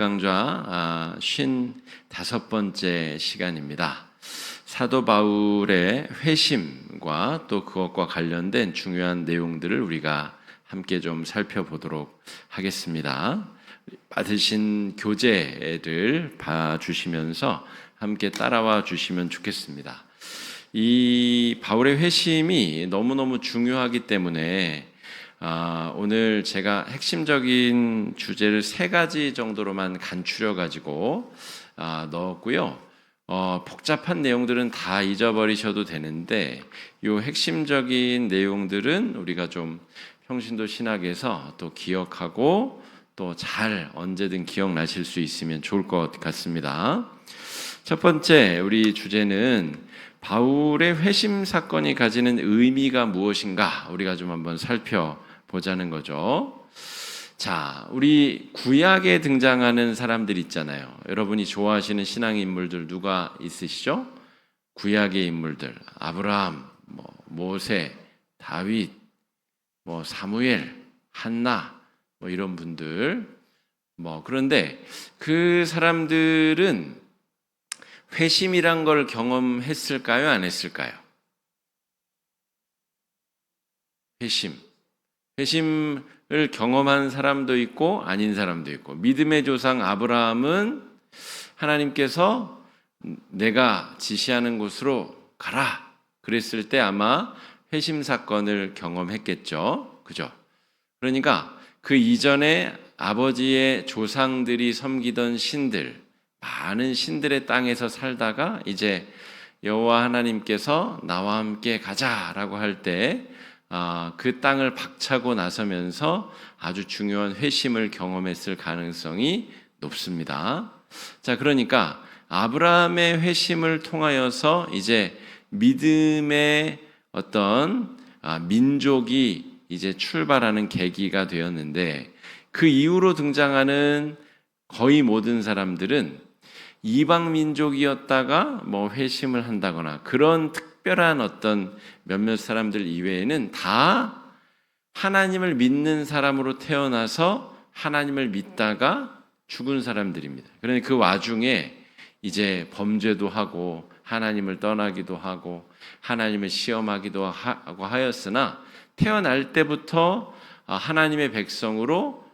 강좌 55번째 시간입니다. 사도 바울의 회심과 또 그것과 관련된 중요한 내용들을 우리가 함께 좀 살펴보도록 하겠습니다. 받으신 교재를 봐주시면서 함께 따라와 주시면 좋겠습니다. 이 바울의 회심이 너무너무 중요하기 때문에 오늘 제가 핵심적인 주제를 3가지 정도로만 간추려 가지고 넣었고요. 복잡한 내용들은 다 잊어버리셔도 되는데 이 핵심적인 내용들은 우리가 좀 평신도 신학에서 또 기억하고 또 잘 언제든 기억나실 수 있으면 좋을 것 같습니다. 첫 번째 우리 주제는 바울의 회심 사건이 가지는 의미가 무엇인가 우리가 좀 한번 살펴보자는 거죠. 자, 우리 구약에 등장하는 사람들 있잖아요. 여러분이 좋아하시는 신앙 인물들 누가 있으시죠? 구약의 인물들, 아브라함, 모세, 다윗, 사무엘, 한나, 이런 분들. 그런데 그 사람들은 회심이란 걸 경험했을까요? 안 했을까요? 회심을 경험한 사람도 있고 아닌 사람도 있고, 믿음의 조상 아브라함은 하나님께서 내가 지시하는 곳으로 가라 그랬을 때 아마 회심 사건을 경험했겠죠. 그죠? 그러니까 그 이전에 아버지의 조상들이 섬기던 신들, 많은 신들의 땅에서 살다가 이제 여호와 하나님께서 나와 함께 가자라고 할 때 그 땅을 박차고 나서면서 아주 중요한 회심을 경험했을 가능성이 높습니다. 자, 그러니까 아브라함의 회심을 통하여서 이제 믿음의 어떤 민족이 이제 출발하는 계기가 되었는데, 그 이후로 등장하는 거의 모든 사람들은 이방 민족이었다가 회심을 한다거나 그런 특별한 어떤 몇몇 사람들 이외에는 다 하나님을 믿는 사람으로 태어나서 하나님을 믿다가 죽은 사람들입니다. 그러니 그 와중에 이제 범죄도 하고 하나님을 떠나기도 하고 하나님을 시험하기도 하고 하였으나 태어날 때부터 하나님의 백성으로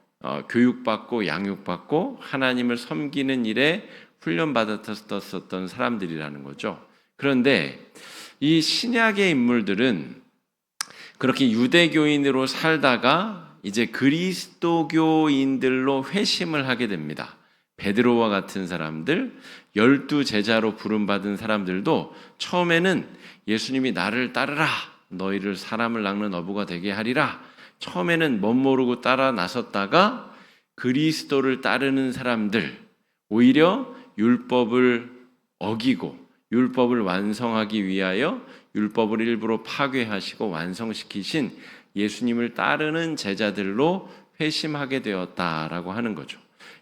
교육받고 양육받고 하나님을 섬기는 일에 훈련받았었던 사람들이라는 거죠. 그런데 이 신약의 인물들은 그렇게 유대교인으로 살다가 이제 그리스도교인들로 회심을 하게 됩니다. 베드로와 같은 사람들, 12제자로 부름받은 사람들도 처음에는 예수님이 나를 따르라, 너희를 사람을 낚는 어부가 되게 하리라, 처음에는 멋모르고 따라 나섰다가 그리스도를 따르는 사람들, 오히려 율법을 어기고 율법을 완성하기 위하여 율법을 일부러 파괴하시고 완성시키신 예수님을 따르는 제자들로 회심하게 되었다라고 하는 거죠.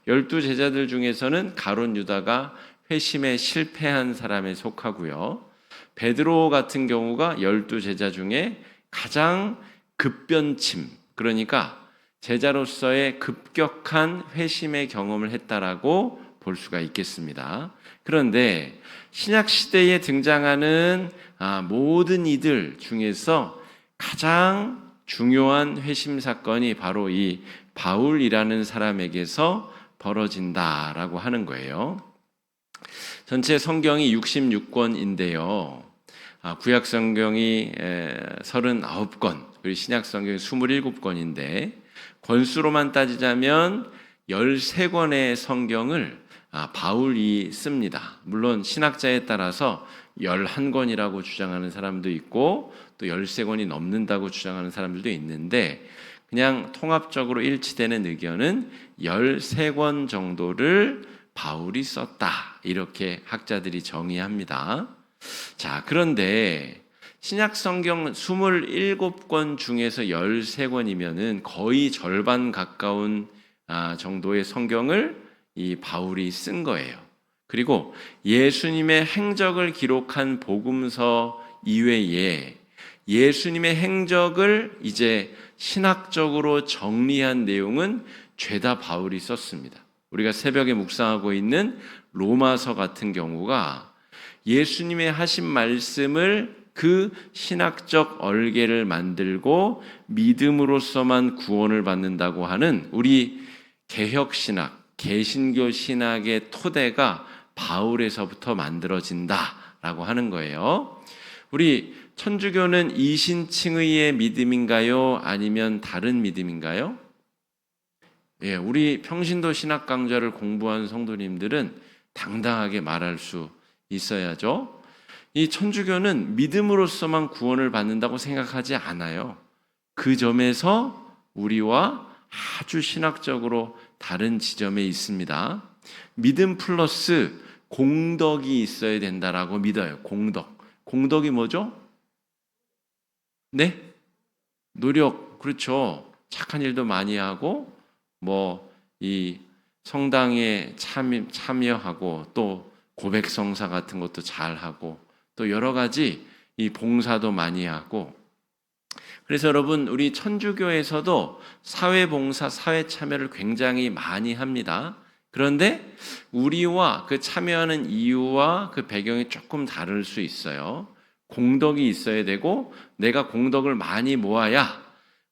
12제자들 중에서는 가룟 유다가 회심에 실패한 사람에 속하고요. 베드로 같은 경우가 12제자 중에 가장 급변침, 그러니까 제자로서의 급격한 회심의 경험을 했다라고 볼 수가 있겠습니다. 그런데 신약 시대에 등장하는 모든 이들 중에서 가장 중요한 회심 사건이 바로 이 바울이라는 사람에게서 벌어진다라고 하는 거예요. 전체 성경이 66권인데요. 구약 성경이 39권, 그리고 신약 성경이 27권인데 권수로만 따지자면 13권의 성경을 바울이 씁니다. 물론 신학자에 따라서 11권이라고 주장하는 사람도 있고 또 13권이 넘는다고 주장하는 사람들도 있는데, 그냥 통합적으로 일치되는 의견은 13권 정도를 바울이 썼다, 이렇게 학자들이 정의합니다. 자, 그런데 신약 성경 27권 중에서 13권이면은 거의 절반 가까운 정도의 성경을 이 바울이 쓴 거예요. 그리고 예수님의 행적을 기록한 복음서 이외에 예수님의 행적을 이제 신학적으로 정리한 내용은 죄다 바울이 썼습니다. 우리가 새벽에 묵상하고 있는 로마서 같은 경우가 예수님의 하신 말씀을 그 신학적 얼개를 만들고 믿음으로서만 구원을 받는다고 하는 우리 개혁신학, 개신교 신학의 토대가 바울에서부터 만들어진다라고 하는 거예요. 우리 천주교는 이신칭의의 믿음인가요? 아니면 다른 믿음인가요? 예, 우리 평신도 신학 강좌를 공부한 성도님들은 당당하게 말할 수 있어야죠. 이 천주교는 믿음으로서만 구원을 받는다고 생각하지 않아요. 그 점에서 우리와 아주 신학적으로 다른 지점에 있습니다. 믿음 플러스 공덕이 있어야 된다라고 믿어요. 공덕. 공덕이 뭐죠? 네? 노력. 그렇죠. 착한 일도 많이 하고 이 성당에 참여하고 또 고백성사 같은 것도 잘하고 또 여러 가지 이 봉사도 많이 하고. 그래서 여러분, 우리 천주교에서도 사회봉사, 사회참여를 굉장히 많이 합니다. 그런데 우리와 그 참여하는 이유와 그 배경이 조금 다를 수 있어요. 공덕이 있어야 되고, 내가 공덕을 많이 모아야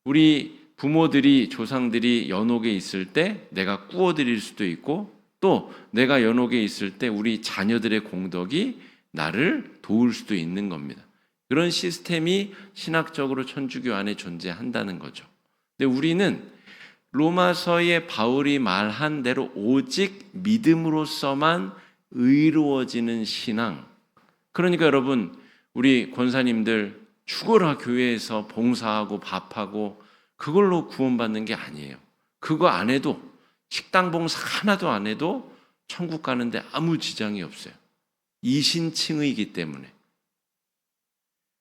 우리 부모들이, 조상들이 연옥에 있을 때 내가 꾸어드릴 수도 있고, 또 내가 연옥에 있을 때 우리 자녀들의 공덕이 나를 도울 수도 있는 겁니다. 그런 시스템이 신학적으로 천주교 안에 존재한다는 거죠. 근데 우리는 로마서의 바울이 말한 대로 오직 믿음으로서만 의로워지는 신앙. 그러니까 여러분, 우리 권사님들 죽어라 교회에서 봉사하고 밥하고 그걸로 구원받는 게 아니에요. 그거 안 해도, 식당 봉사 하나도 안 해도 천국 가는데 아무 지장이 없어요. 이신칭의이기 때문에.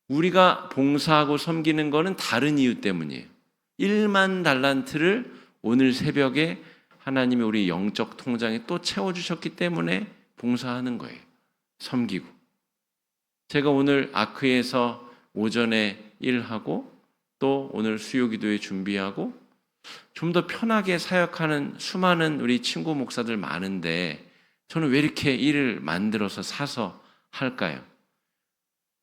우리가 봉사하고 섬기는 거는 다른 이유 때문이에요. 1만 달란트를 오늘 새벽에 하나님이 우리 영적 통장에 또 채워주셨기 때문에 봉사하는 거예요. 섬기고. 제가 오늘 아크에서 오전에 일하고 또 오늘 수요기도에 준비하고 좀 더 편하게 사역하는 수많은 우리 친구 목사들 많은데 저는 왜 이렇게 일을 만들어서 사서 할까요?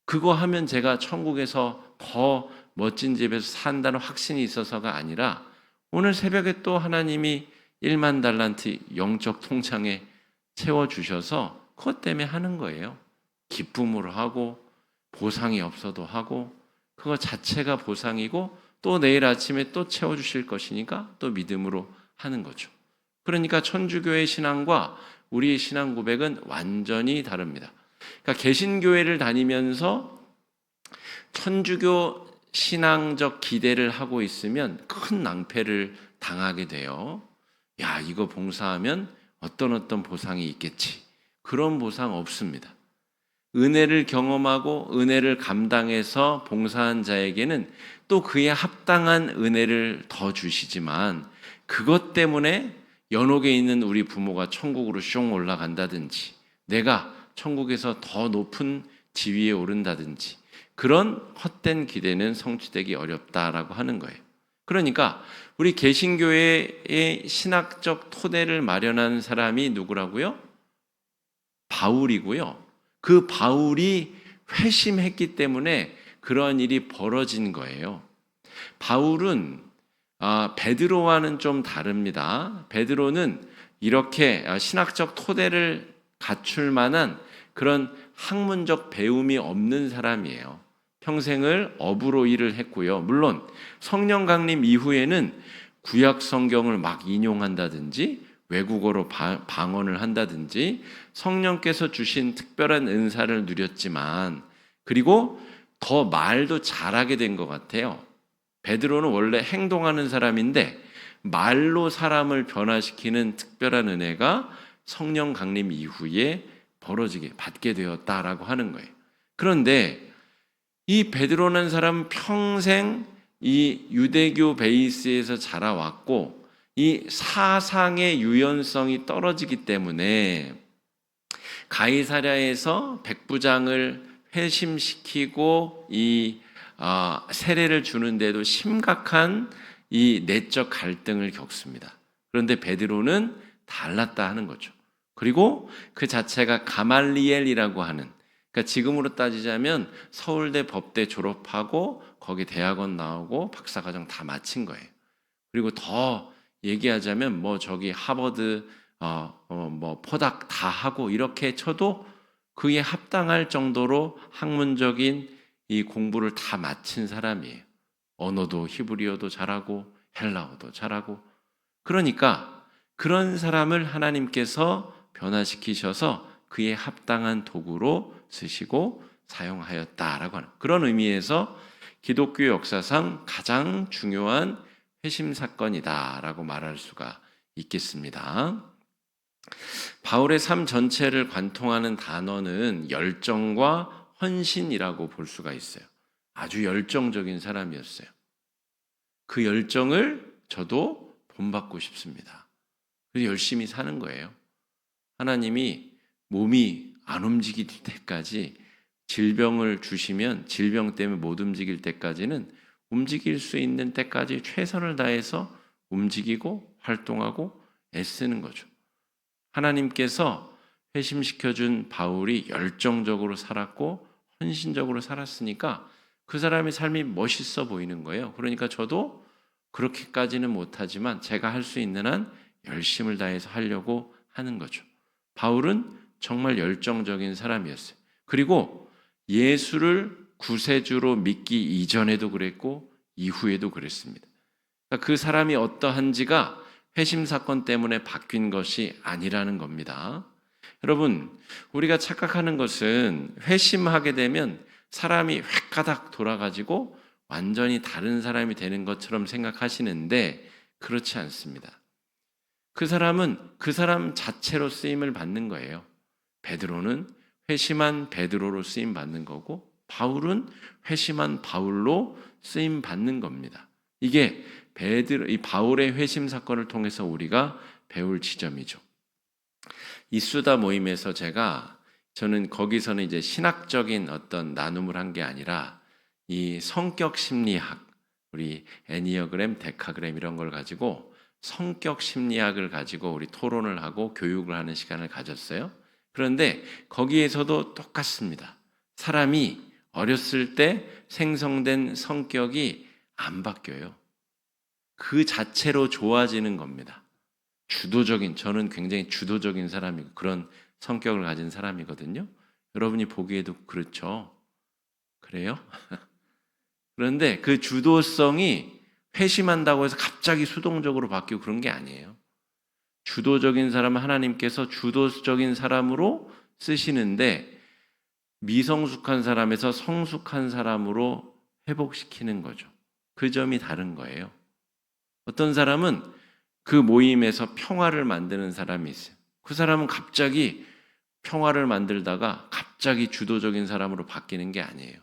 그거 하면 제가 천국에서 더 멋진 집에서 산다는 확신이 있어서가 아니라 오늘 새벽에 또 하나님이 1만 달란트 영적 통장에 채워주셔서 그것 때문에 하는 거예요. 기쁨으로 하고 보상이 없어도 하고 그거 자체가 보상이고 또 내일 아침에 또 채워주실 것이니까 또 믿음으로 하는 거죠. 그러니까 천주교의 신앙과 우리의 신앙 고백은 완전히 다릅니다. 그러니까 개신교회를 다니면서 천주교 신앙적 기대를 하고 있으면 큰 낭패를 당하게 돼요. 야, 이거 봉사하면 어떤 보상이 있겠지. 그런 보상 없습니다. 은혜를 경험하고 은혜를 감당해서 봉사한 자에게는 또 그에 합당한 은혜를 더 주시지만 그것 때문에 연옥에 있는 우리 부모가 천국으로 슝 올라간다든지 내가 천국에서 더 높은 지위에 오른다든지 그런 헛된 기대는 성취되기 어렵다라고 하는 거예요. 그러니까 우리 개신교회의 신학적 토대를 마련한 사람이 누구라고요? 바울이고요. 그 바울이 회심했기 때문에 그런 일이 벌어진 거예요. 바울은 베드로와는 좀 다릅니다. 베드로는 이렇게 신학적 토대를 갖출 만한 그런 학문적 배움이 없는 사람이에요. 평생을 어부로 일을 했고요. 물론 성령 강림 이후에는 구약 성경을 막 인용한다든지 외국어로 방언을 한다든지 성령께서 주신 특별한 은사를 누렸지만 그리고 더 말도 잘하게 된 것 같아요. 베드로는 원래 행동하는 사람인데 말로 사람을 변화시키는 특별한 은혜가 성령 강림 이후에 받게 되었다라고 하는 거예요. 그런데 이 베드로라는 사람은 평생 이 유대교 베이스에서 자라왔고 이 사상의 유연성이 떨어지기 때문에 가이사랴에서 백부장을 회심시키고 이 세례를 주는데도 심각한 이 내적 갈등을 겪습니다. 그런데 베드로는 달랐다 하는 거죠. 그리고 그 자체가 가말리엘이라고 하는, 그러니까 지금으로 따지자면 서울대 법대 졸업하고 거기 대학원 나오고 박사과정 다 마친 거예요. 그리고 더 얘기하자면 뭐 저기 하버드 뭐 포닥 다 하고 이렇게 쳐도 그에 합당할 정도로 학문적인 이 공부를 다 마친 사람이에요. 언어도 히브리어도 잘하고 헬라어도 잘하고. 그러니까 그런 사람을 하나님께서 변화시키셔서 그에 합당한 도구로 쓰시고 사용하였다라고 하는 그런 의미에서 기독교 역사상 가장 중요한 회심 사건이다라고 말할 수가 있겠습니다. 바울의 삶 전체를 관통하는 단어는 열정과 헌신이라고 볼 수가 있어요. 아주 열정적인 사람이었어요. 그 열정을 저도 본받고 싶습니다. 그래서 열심히 사는 거예요. 하나님이 몸이 안 움직일 때까지 질병을 주시면 질병 때문에 못 움직일 때까지는 움직일 수 있는 때까지 최선을 다해서 움직이고 활동하고 애쓰는 거죠. 하나님께서 회심시켜준 바울이 열정적으로 살았고 헌신적으로 살았으니까 그 사람의 삶이 멋있어 보이는 거예요. 그러니까 저도 그렇게까지는 못하지만 제가 할 수 있는 한 열심을 다해서 하려고 하는 거죠. 바울은 정말 열정적인 사람이었어요. 그리고 예수를 구세주로 믿기 이전에도 그랬고 이후에도 그랬습니다. 그러니까 그 사람이 어떠한지가 회심 사건 때문에 바뀐 것이 아니라는 겁니다. 여러분, 우리가 착각하는 것은 회심하게 되면 사람이 획가닥 돌아가지고 완전히 다른 사람이 되는 것처럼 생각하시는데 그렇지 않습니다. 그 사람은 그 사람 자체로 쓰임을 받는 거예요. 베드로는 회심한 베드로로 쓰임 받는 거고 바울은 회심한 바울로 쓰임 받는 겁니다. 이게 이 바울의 회심 사건을 통해서 우리가 배울 지점이죠. 이 수다 모임에서 저는 거기서는 이제 신학적인 어떤 나눔을 한 게 아니라 이 성격 심리학, 우리 애니어그램, 데카그램 이런 걸 가지고 성격 심리학을 가지고 우리 토론을 하고 교육을 하는 시간을 가졌어요. 그런데 거기에서도 똑같습니다. 사람이 어렸을 때 생성된 성격이 안 바뀌어요. 그 자체로 좋아지는 겁니다. 저는 굉장히 주도적인 사람이고 그런 성격을 가진 사람이거든요. 여러분이 보기에도 그렇죠. 그래요? 그런데 그 주도성이 회심한다고 해서 갑자기 수동적으로 바뀌고 그런 게 아니에요. 주도적인 사람은 하나님께서 주도적인 사람으로 쓰시는데 미성숙한 사람에서 성숙한 사람으로 회복시키는 거죠. 그 점이 다른 거예요. 어떤 사람은 그 모임에서 평화를 만드는 사람이 있어요. 그 사람은 갑자기 평화를 만들다가 갑자기 주도적인 사람으로 바뀌는 게 아니에요.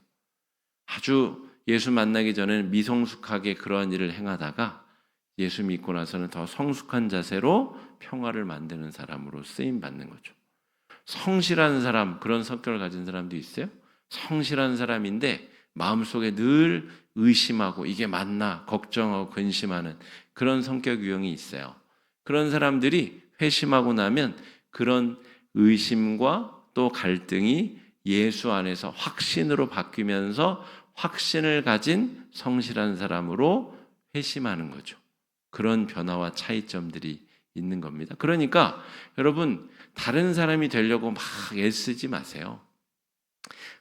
아주 예수 만나기 전에는 미성숙하게 그러한 일을 행하다가 예수 믿고 나서는 더 성숙한 자세로 평화를 만드는 사람으로 쓰임 받는 거죠. 성실한 사람, 그런 성격을 가진 사람도 있어요. 성실한 사람인데 마음속에 늘 의심하고 이게 맞나 걱정하고 근심하는 그런 성격 유형이 있어요. 그런 사람들이 회심하고 나면 그런 의심과 또 갈등이 예수 안에서 확신으로 바뀌면서 확신을 가진 성실한 사람으로 회심하는 거죠. 그런 변화와 차이점들이 있는 겁니다. 그러니까 여러분 다른 사람이 되려고 막 애쓰지 마세요.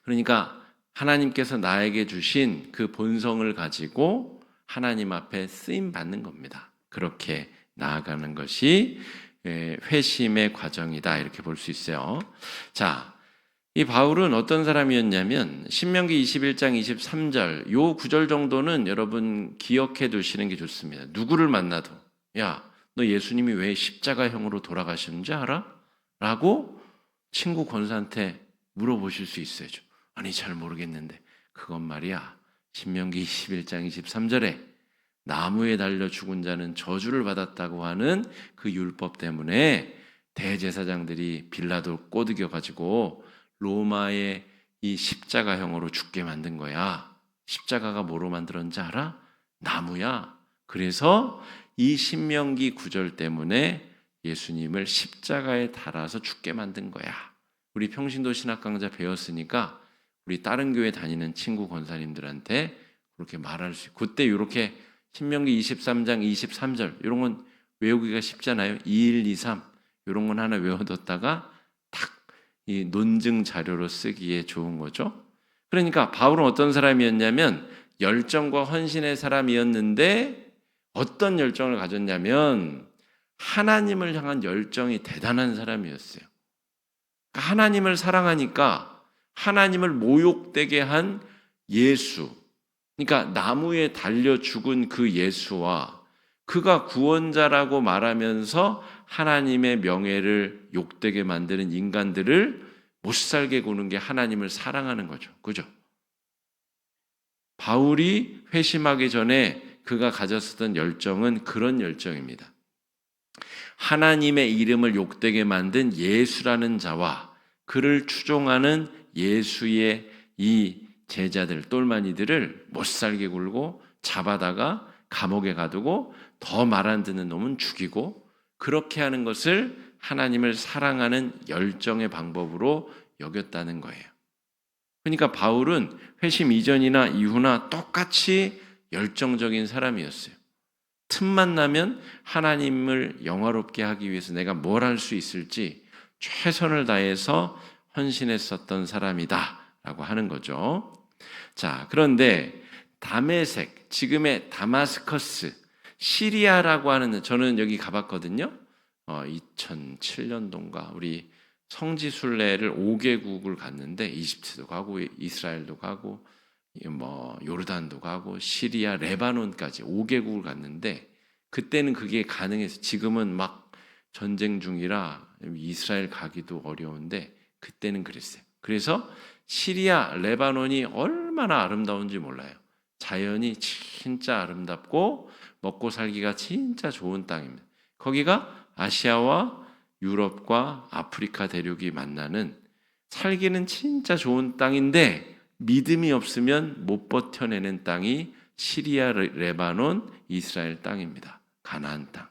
그러니까 하나님께서 나에게 주신 그 본성을 가지고 하나님 앞에 쓰임 받는 겁니다. 그렇게 나아가는 것이 회심의 과정이다 이렇게 볼 수 있어요. 자, 이 바울은 어떤 사람이었냐면 신명기 21장 23절 요 구절 정도는 여러분 기억해 두시는 게 좋습니다. 누구를 만나도 야, 너 예수님이 왜 십자가형으로 돌아가셨는지 알아? 라고 친구 권사한테 물어보실 수 있어요. 아니 잘 모르겠는데 그건 말이야 신명기 21장 23절에 나무에 달려 죽은 자는 저주를 받았다고 하는 그 율법 때문에 대제사장들이 빌라도 꼬드겨가지고 로마의 이 십자가형으로 죽게 만든 거야. 십자가가 뭐로 만들었는지 알아? 나무야. 그래서 이 신명기 9절 때문에 예수님을 십자가에 달아서 죽게 만든 거야. 우리 평신도 신학 강좌 배웠으니까 우리 다른 교회 다니는 친구 권사님들한테 그렇게 말할 수 있고, 그때 이렇게 신명기 23장 23절 이런 건 외우기가 쉽잖아요. 21, 23 이런 건 하나 외워뒀다가 딱 이 논증 자료로 쓰기에 좋은 거죠. 그러니까 바울은 어떤 사람이었냐면 열정과 헌신의 사람이었는데, 어떤 열정을 가졌냐면 하나님을 향한 열정이 대단한 사람이었어요. 하나님을 사랑하니까 하나님을 모욕되게 한 예수, 그러니까 나무에 달려 죽은 그 예수와 그가 구원자라고 말하면서 하나님의 명예를 욕되게 만드는 인간들을 못 살게 구는 게 하나님을 사랑하는 거죠. 그죠? 바울이 회심하기 전에 그가 가졌었던 열정은 그런 열정입니다. 하나님의 이름을 욕되게 만든 예수라는 자와 그를 추종하는 예수의 이 제자들, 똘마니들을 못 살게 굴고 잡아다가 감옥에 가두고 더 말 안 듣는 놈은 죽이고, 그렇게 하는 것을 하나님을 사랑하는 열정의 방법으로 여겼다는 거예요. 그러니까 바울은 회심 이전이나 이후나 똑같이 열정적인 사람이었어요. 틈만 나면 하나님을 영화롭게 하기 위해서 내가 뭘 할 수 있을지 최선을 다해서 헌신했었던 사람이다라고 하는 거죠. 자, 그런데 다메섹, 지금의 다마스커스, 시리아라고 하는, 저는 여기 가봤거든요. 2007년도인가 우리 성지순례를 5개국을 갔는데, 이집트도 가고 이스라엘도 가고 요르단도 가고 시리아, 레바논까지 5개국을 갔는데, 그때는 그게 가능해서, 지금은 막 전쟁 중이라 이스라엘 가기도 어려운데 그때는 그랬어요. 그래서 시리아, 레바논이 얼마나 아름다운지 몰라요. 자연이 진짜 아름답고 먹고 살기가 진짜 좋은 땅입니다. 거기가 아시아와 유럽과 아프리카 대륙이 만나는, 살기는 진짜 좋은 땅인데 믿음이 없으면 못 버텨내는 땅이 시리아, 레바논, 이스라엘 땅입니다. 가나안 땅.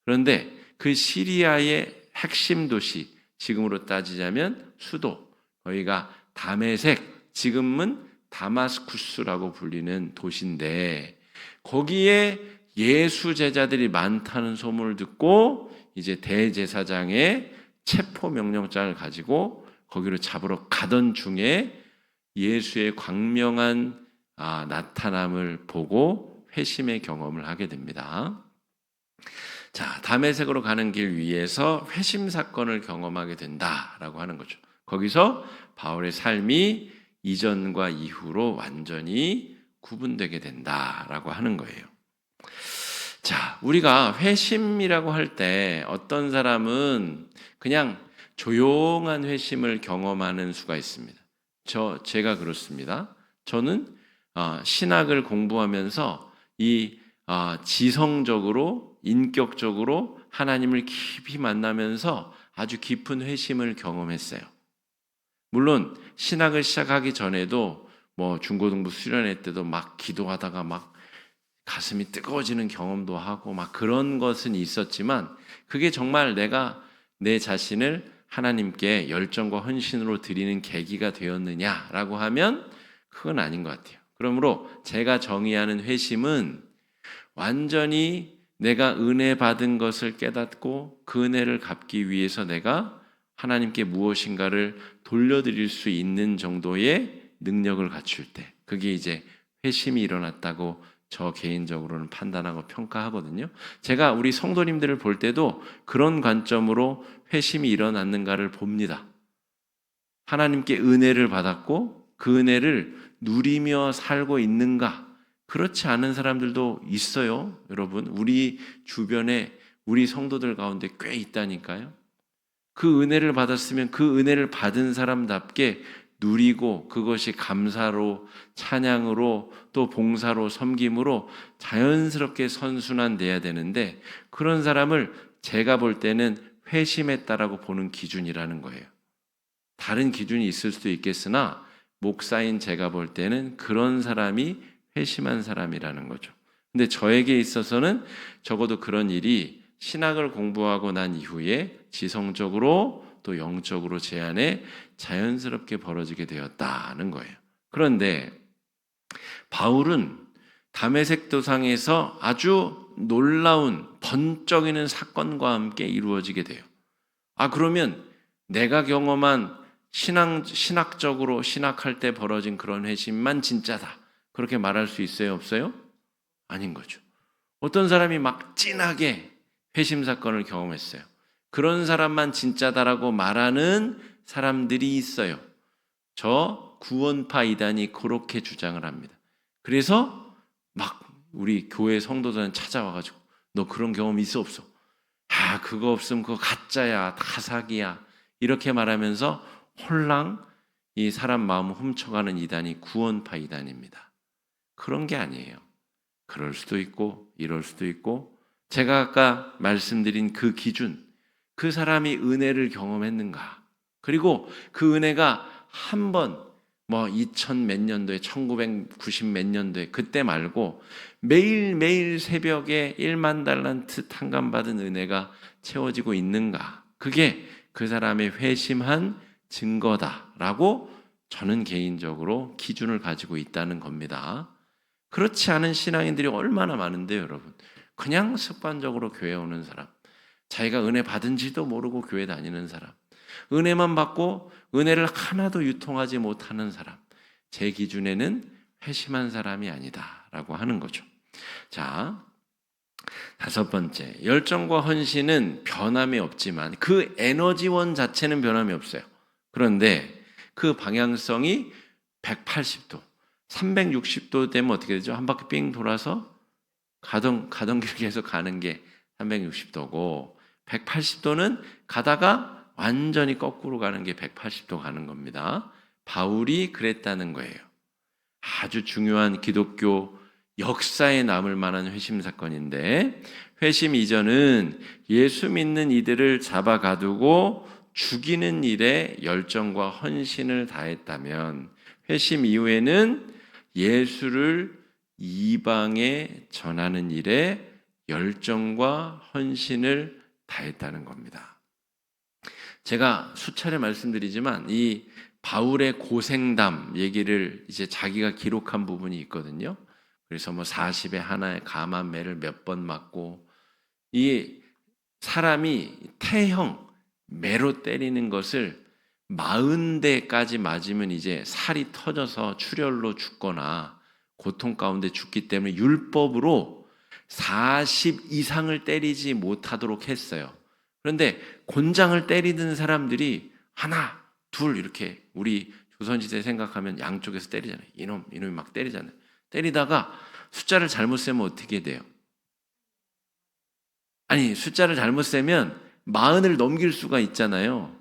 그런데 그 시리아의 핵심 도시, 지금으로 따지자면 수도, 거기가 다메섹, 지금은 다마스쿠스라고 불리는 도시인데, 거기에 예수 제자들이 많다는 소문을 듣고 이제 대제사장의 체포 명령장을 가지고 거기로 잡으러 가던 중에 예수의 광명한 나타남을 보고 회심의 경험을 하게 됩니다. 자, 다메섹으로 가는 길 위에서 회심 사건을 경험하게 된다라고 하는 거죠. 거기서 바울의 삶이 이전과 이후로 완전히 구분되게 된다라고 하는 거예요. 자, 우리가 회심이라고 할 때 어떤 사람은 그냥 조용한 회심을 경험하는 수가 있습니다. 제가 그렇습니다. 저는 신학을 공부하면서 지성적으로, 인격적으로 하나님을 깊이 만나면서 아주 깊은 회심을 경험했어요. 물론 신학을 시작하기 전에도 중고등부 수련회 때도 막 기도하다가 막 가슴이 뜨거워지는 경험도 하고 막 그런 것은 있었지만, 그게 정말 내가 내 자신을 하나님께 열정과 헌신으로 드리는 계기가 되었느냐라고 하면 그건 아닌 것 같아요. 그러므로 제가 정의하는 회심은 완전히 내가 은혜 받은 것을 깨닫고 그 은혜를 갚기 위해서 내가 하나님께 무엇인가를 돌려드릴 수 있는 정도의 능력을 갖출 때, 그게 이제 회심이 일어났다고 저 개인적으로는 판단하고 평가하거든요. 제가 우리 성도님들을 볼 때도 그런 관점으로 회심이 일어났는가를 봅니다. 하나님께 은혜를 받았고 그 은혜를 누리며 살고 있는가? 그렇지 않은 사람들도 있어요. 여러분, 우리 주변에 우리 성도들 가운데 꽤 있다니까요. 그 은혜를 받았으면 그 은혜를 받은 사람답게 누리고, 그것이 감사로, 찬양으로, 또 봉사로, 섬김으로 자연스럽게 선순환돼야 되는데, 그런 사람을 제가 볼 때는 회심했다라고 보는 기준이라는 거예요. 다른 기준이 있을 수도 있겠으나 목사인 제가 볼 때는 그런 사람이 회심한 사람이라는 거죠. 근데 저에게 있어서는 적어도 그런 일이 신학을 공부하고 난 이후에 지성적으로 또 영적으로 제 안에 자연스럽게 벌어지게 되었다는 거예요. 그런데 바울은 다메섹 도상에서 아주 놀라운 번쩍이는 사건과 함께 이루어지게 돼요. 그러면 내가 경험한 신학적으로 신학할 때 벌어진 그런 회심만 진짜다, 그렇게 말할 수 있어요, 없어요? 아닌 거죠. 어떤 사람이 막 진하게 회심 사건을 경험했어요. 그런 사람만 진짜다라고 말하는 사람들이 있어요. 저 구원파 이단이 그렇게 주장을 합니다. 그래서 막 우리 교회 성도들은 찾아와가지고 너 그런 경험 있어 없어? 그거 없으면 그거 가짜야, 다 사기야, 이렇게 말하면서 홀랑 이 사람 마음을 훔쳐가는 이단이 구원파 이단입니다. 그런 게 아니에요. 그럴 수도 있고 이럴 수도 있고, 제가 아까 말씀드린 그 기준, 그 사람이 은혜를 경험했는가, 그리고 그 은혜가 한 번 2000 몇 년도에 1990 몇 년도에 그때 말고 매일매일 새벽에 1만 달란트 탕감받은 은혜가 채워지고 있는가, 그게 그 사람의 회심한 증거다라고 저는 개인적으로 기준을 가지고 있다는 겁니다. 그렇지 않은 신앙인들이 얼마나 많은데요, 여러분. 그냥 습관적으로 교회 오는 사람, 자기가 은혜 받은지도 모르고 교회 다니는 사람, 은혜만 받고 은혜를 하나도 유통하지 못하는 사람, 제 기준에는 회심한 사람이 아니다라고 하는 거죠. 자, 5번째, 열정과 헌신은 변함이 없지만 그 에너지원 자체는 변함이 없어요. 그런데 그 방향성이 180도, 360도 되면 어떻게 되죠? 한 바퀴 삥 돌아서 가던 길 계속 가는 게 360도고, 180도는 가다가 완전히 거꾸로 가는 게 180도 가는 겁니다. 바울이 그랬다는 거예요. 아주 중요한 기독교 역사에 남을 만한 회심 사건인데, 회심 이전은 예수 믿는 이들을 잡아 가두고 죽이는 일에 열정과 헌신을 다했다면, 회심 이후에는 예수를 이방에 전하는 일에 열정과 헌신을 다했다는 겁니다. 제가 수차례 말씀드리지만 이 바울의 고생담 얘기를 이제 자기가 기록한 부분이 있거든요. 그래서 40에 하나에 감한 매를 몇 번 맞고, 이 사람이 태형 매로 때리는 것을 40대까지 맞으면 이제 살이 터져서 출혈로 죽거나 고통 가운데 죽기 때문에 율법으로 40 이상을 때리지 못하도록 했어요. 그런데 곤장을 때리던 사람들이 하나, 둘 이렇게, 우리 조선시대 생각하면 양쪽에서 때리잖아요. 이놈이 막 때리잖아요. 때리다가 숫자를 잘못 세면 어떻게 돼요? 숫자를 잘못 세면 40을 넘길 수가 있잖아요.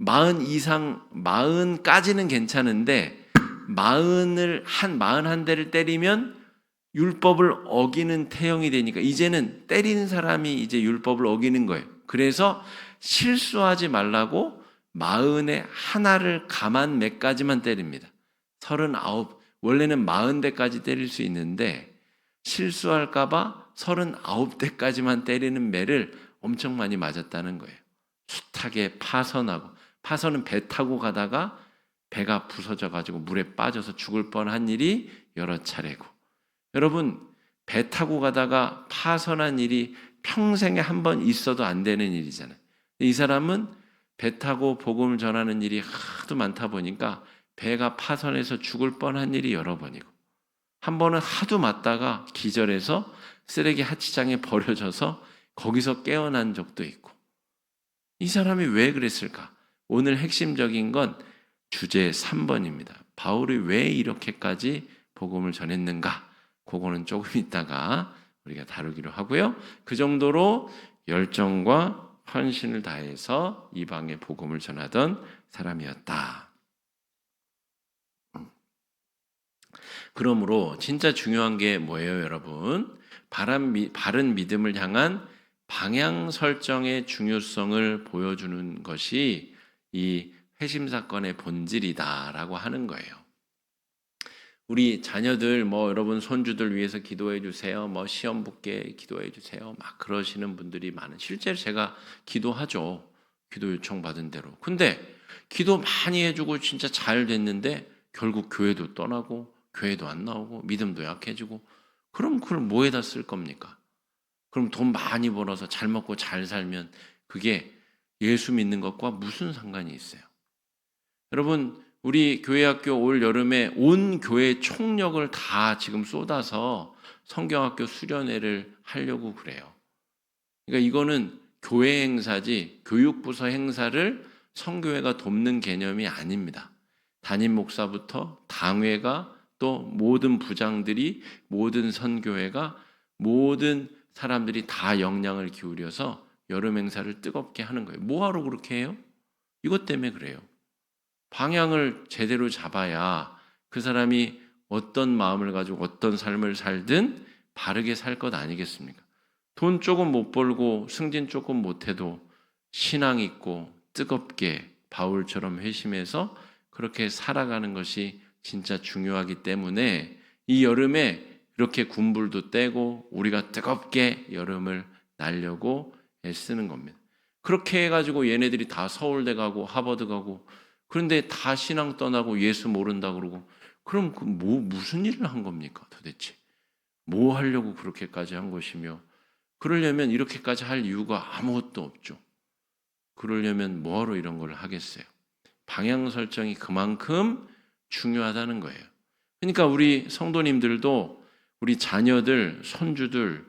40 이상, 40까지는 괜찮은데 41대를 때리면 율법을 어기는 태형이 되니까 이제는 때리는 사람이 이제 율법을 어기는 거예요. 그래서 실수하지 말라고 40에 하나를 감한 매까지만 때립니다. 39, 원래는 40대까지 때릴 수 있는데 실수할까봐 39대까지만 때리는 매를 엄청 많이 맞았다는 거예요. 숱하게 파선하고, 파선은 배 타고 가다가 배가 부서져가지고 물에 빠져서 죽을 뻔한 일이 여러 차례고, 여러분 배 타고 가다가 파선한 일이 평생에 한 번 있어도 안 되는 일이잖아요. 이 사람은 배 타고 복음을 전하는 일이 하도 많다 보니까 배가 파선해서 죽을 뻔한 일이 여러 번이고, 한 번은 하도 맞다가 기절해서 쓰레기 하치장에 버려져서 거기서 깨어난 적도 있고. 이 사람이 왜 그랬을까? 오늘 핵심적인 건 주제 3번입니다. 바울이 왜 이렇게까지 복음을 전했는가? 그거는 조금 있다가 우리가 다루기로 하고요. 그 정도로 열정과 헌신을 다해서 이방의 복음을 전하던 사람이었다. 그러므로 진짜 중요한 게 뭐예요, 여러분? 바른 믿음을 향한 방향 설정의 중요성을 보여주는 것이 이 회심 사건의 본질이다라고 하는 거예요. 우리 자녀들 여러분 손주들 위해서 기도해 주세요. 시험 붙게 기도해 주세요. 막 그러시는 분들이 많은. 실제로 제가 기도하죠. 기도 요청 받은 대로. 근데 기도 많이 해주고 진짜 잘 됐는데 결국 교회도 떠나고 교회도 안 나오고 믿음도 약해지고 그럼 그걸 뭐에다 쓸 겁니까? 그럼 돈 많이 벌어서 잘 먹고 잘 살면 그게 예수 믿는 것과 무슨 상관이 있어요? 여러분, 우리 교회 학교 올 여름에 온 교회 총력을 다 지금 쏟아서 성경학교 수련회를 하려고 그래요. 그러니까 이거는 교회 행사지 교육부서 행사를 성교회가 돕는 개념이 아닙니다. 담임 목사부터 당회가 또 모든 부장들이 모든 선교회가 모든 사람들이 다 역량을 기울여서 여름 행사를 뜨겁게 하는 거예요. 뭐하러 그렇게 해요? 이것 때문에 그래요. 방향을 제대로 잡아야 그 사람이 어떤 마음을 가지고 어떤 삶을 살든 바르게 살 것 아니겠습니까? 돈 조금 못 벌고 승진 조금 못해도 신앙 있고 뜨겁게 바울처럼 회심해서 그렇게 살아가는 것이 진짜 중요하기 때문에 이 여름에 이렇게 군불도 떼고 우리가 뜨겁게 여름을 날려고 애쓰는 겁니다. 그렇게 해가지고 얘네들이 다 서울대 가고 하버드 가고 그런데 다 신앙 떠나고 예수 모른다 그러고 그럼 무슨 일을 한 겁니까 도대체? 뭐 하려고 그렇게까지 한 것이며 그러려면 이렇게까지 할 이유가 아무것도 없죠. 그러려면 뭐하러 이런 걸 하겠어요? 방향 설정이 그만큼 중요하다는 거예요. 그러니까 우리 성도님들도 우리 자녀들, 손주들,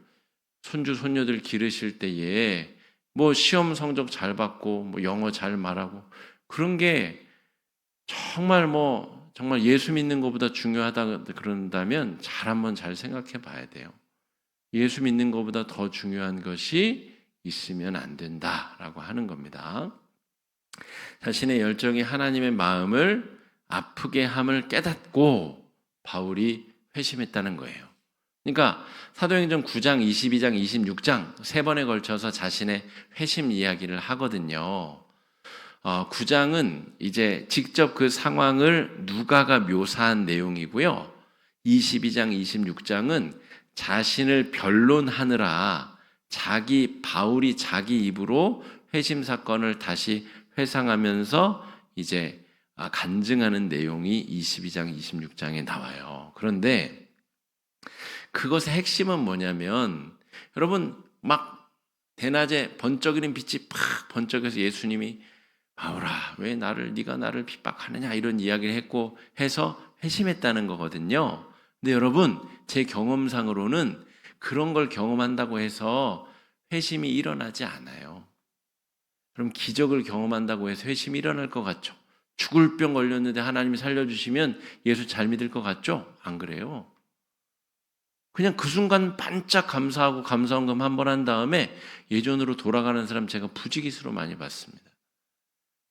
손주, 손녀들 기르실 때에 시험 성적 잘 받고 영어 잘 말하고 그런 게 정말 예수 믿는 것보다 중요하다 그런다면 한번 잘 생각해 봐야 돼요. 예수 믿는 것보다 더 중요한 것이 있으면 안 된다라고 하는 겁니다. 자신의 열정이 하나님의 마음을 아프게 함을 깨닫고 바울이 회심했다는 거예요. 그러니까 사도행전 9장, 22장, 26장 세 번에 걸쳐서 자신의 회심 이야기를 하거든요. 9장은 이제 직접 그 상황을 누가가 묘사한 내용이고요. 22장, 26장은 자신을 변론하느라 바울이 자기 입으로 회심 사건을 다시 회상하면서 이제 간증하는 내용이 22장, 26장에 나와요. 그런데 그것의 핵심은 뭐냐면 여러분 막 대낮에 번쩍이는 빛이 팍 번쩍여서 예수님이 바울아 왜 네가 나를 핍박하느냐 이런 이야기를 했고 해서 회심했다는 거거든요. 근데 여러분 제 경험상으로는 그런 걸 경험한다고 해서 회심이 일어나지 않아요. 그럼 기적을 경험한다고 해서 회심이 일어날 것 같죠? 죽을 병 걸렸는데 하나님이 살려주시면 예수 잘 믿을 것 같죠? 안 그래요. 그냥 그 순간 반짝 감사하고 감사원금 한번 한 다음에 예전으로 돌아가는 사람 제가 부지기수로 많이 봤습니다.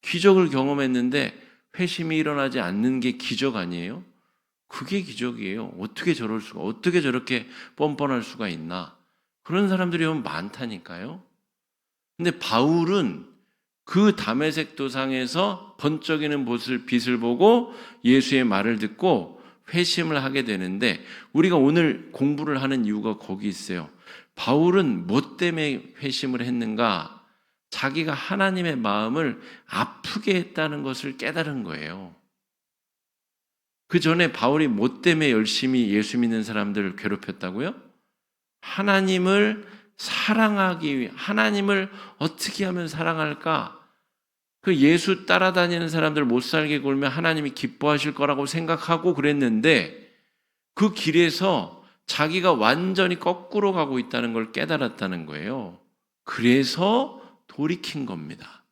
기적을 경험했는데 회심이 일어나지 않는 게 기적 아니에요? 그게 기적이에요. 어떻게 저렇게 뻔뻔할 수가 있나? 그런 사람들이 많다니까요. 근데 바울은 그 다메섹 도상에서 번쩍이는 빛을 보고 예수의 말을 듣고 회심을 하게 되는데 우리가 오늘 공부를 하는 이유가 거기 있어요. 바울은 뭐 때문에 회심을 했는가? 자기가 하나님의 마음을 아프게 했다는 것을 깨달은 거예요. 그 전에 바울이 뭐 때문에 열심히 예수 믿는 사람들을 괴롭혔다고요? 하나님을 사랑하기 위해 하나님을 어떻게 하면 사랑할까? 그 예수 따라다니는 사람들 못 살게 굴면 하나님이 기뻐하실 거라고 생각하고 그랬는데 그 길에서 자기가 완전히 거꾸로 가고 있다는 걸 깨달았다는 거예요. 그래서 돌이킨 겁니다.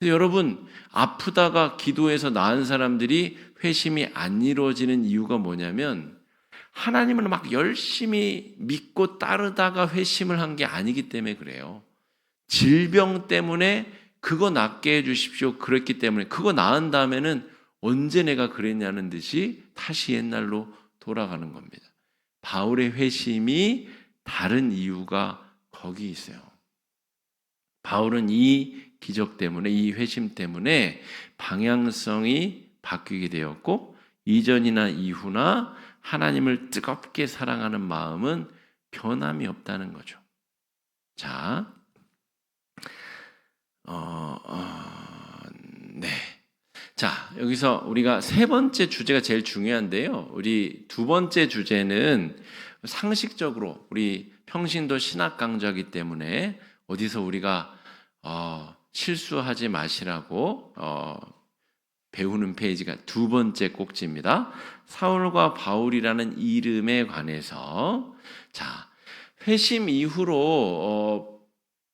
여러분 아프다가 기도해서 나은 사람들이 회심이 안 이루어지는 이유가 뭐냐면 하나님을 막 열심히 믿고 따르다가 회심을 한 게 아니기 때문에 그래요. 질병 때문에 그거 낫게 해주십시오. 그랬기 때문에 그거 나은 다음에는 언제 내가 그랬냐는 듯이 다시 옛날로 돌아가는 겁니다. 바울의 회심이 다른 이유가 거기 있어요. 바울은 이 기적 때문에 이 회심 때문에 방향성이 바뀌게 되었고 이전이나 이후나 하나님을 뜨겁게 사랑하는 마음은 변함이 없다는 거죠. 자, 네. 자, 여기서 우리가 세 번째 주제가 제일 중요한데요. 우리 두 번째 주제는 상식적으로 우리 평신도 신학 강좌이기 때문에 어디서 우리가 실수하지 마시라고 배우는 페이지가 두 번째 꼭지입니다. 사울과 바울이라는 이름에 관해서 자, 회심 이후로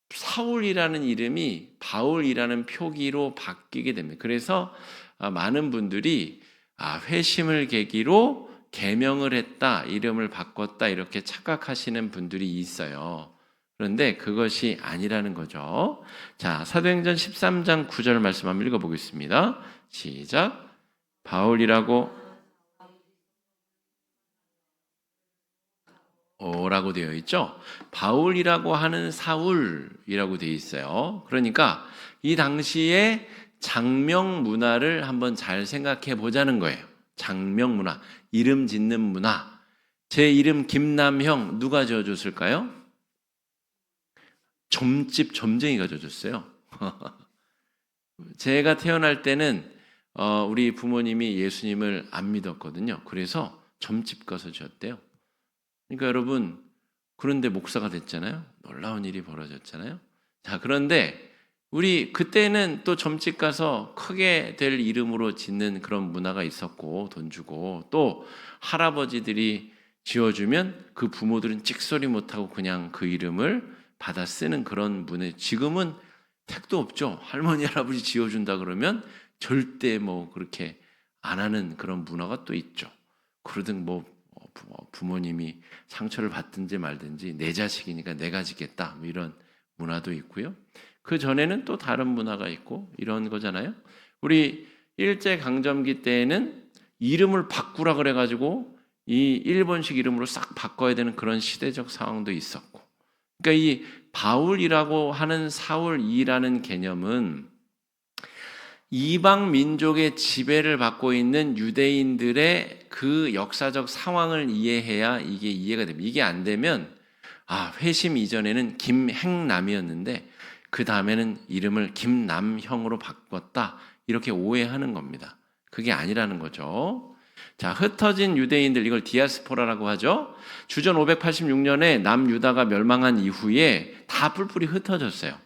사울이라는 이름이 바울이라는 표기로 바뀌게 됩니다. 그래서 많은 분들이 회심을 계기로 계명을 했다, 이름을 바꿨다 이렇게 착각하시는 분들이 있어요. 그런데 그것이 아니라는 거죠. 자, 사도행전 13장 9절 말씀 한번 읽어보겠습니다. 시작. 바울이라고 라고 되어 있죠. 바울이라고 하는 사울이라고 되어 있어요. 그러니까 이 당시에 장명 문화를 한번 잘 생각해 보자는 거예요. 장명 문화, 이름 짓는 문화. 제 이름 김남형 누가 지어줬을까요? 점집 점쟁이가 지어줬어요. 제가 태어날 때는 우리 부모님이 예수님을 안 믿었거든요. 그래서 점집 가서 지었대요. 그러니까 여러분, 그런데 목사가 됐잖아요. 놀라운 일이 벌어졌잖아요. 자, 그런데 우리 그때는 또 점집 가서 크게 될 이름으로 짓는 그런 문화가 있었고, 돈 주고 또 할아버지들이 지어주면 그 부모들은 찍소리 못하고 그냥 그 이름을 받아 쓰는 그런 문화. 지금은 택도 없죠. 할머니 할아버지 지어준다 그러면 절대 뭐 그렇게 안 하는 그런 문화가 또 있죠. 그러든 뭐 부모님이 상처를 받든지 말든지 내 자식이니까 내가 지겠다 뭐 이런 문화도 있고요. 그 전에는 또 다른 문화가 있고 이런 거잖아요. 우리 일제강점기 때에는 이름을 바꾸라 그래가지고 이 일본식 이름으로 싹 바꿔야 되는 그런 시대적 상황도 있었고, 그러니까 이 바울이라고 하는 사울이라는 개념은 이방 민족의 지배를 받고 있는 유대인들의 그 역사적 상황을 이해해야 이게 이해가 됩니다. 이게 안 되면 회심 이전에는 김행남이었는데 그 다음에는 이름을 김남형으로 바꿨다 이렇게 오해하는 겁니다. 그게 아니라는 거죠. 자, 흩어진 유대인들, 이걸 디아스포라라고 하죠. 주전 586년에 남유다가 멸망한 이후에 다 뿔뿔이 흩어졌어요.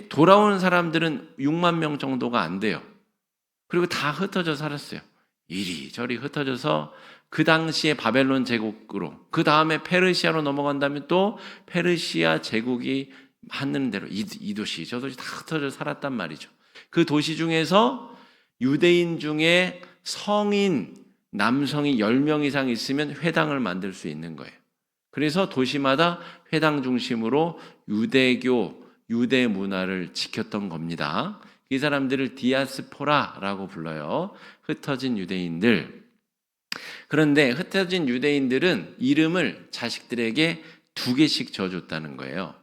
돌아오는 사람들은 6만 명 정도가 안 돼요. 그리고 다 흩어져 살았어요. 이리저리 흩어져서 그 당시에 바벨론 제국으로, 그 다음에 페르시아로 넘어간다면 또 페르시아 제국이 하는 대로 이 도시 저 도시 다 흩어져 살았단 말이죠. 그 도시 중에서 유대인 중에 성인 남성이 10명 이상 있으면 회당을 만들 수 있는 거예요. 그래서 도시마다 회당 중심으로 유대교, 유대 문화를 지켰던 겁니다. 이 사람들을 디아스포라라고 불러요. 흩어진 유대인들. 그런데 흩어진 유대인들은 이름을 자식들에게 2개씩 지어줬다는 거예요.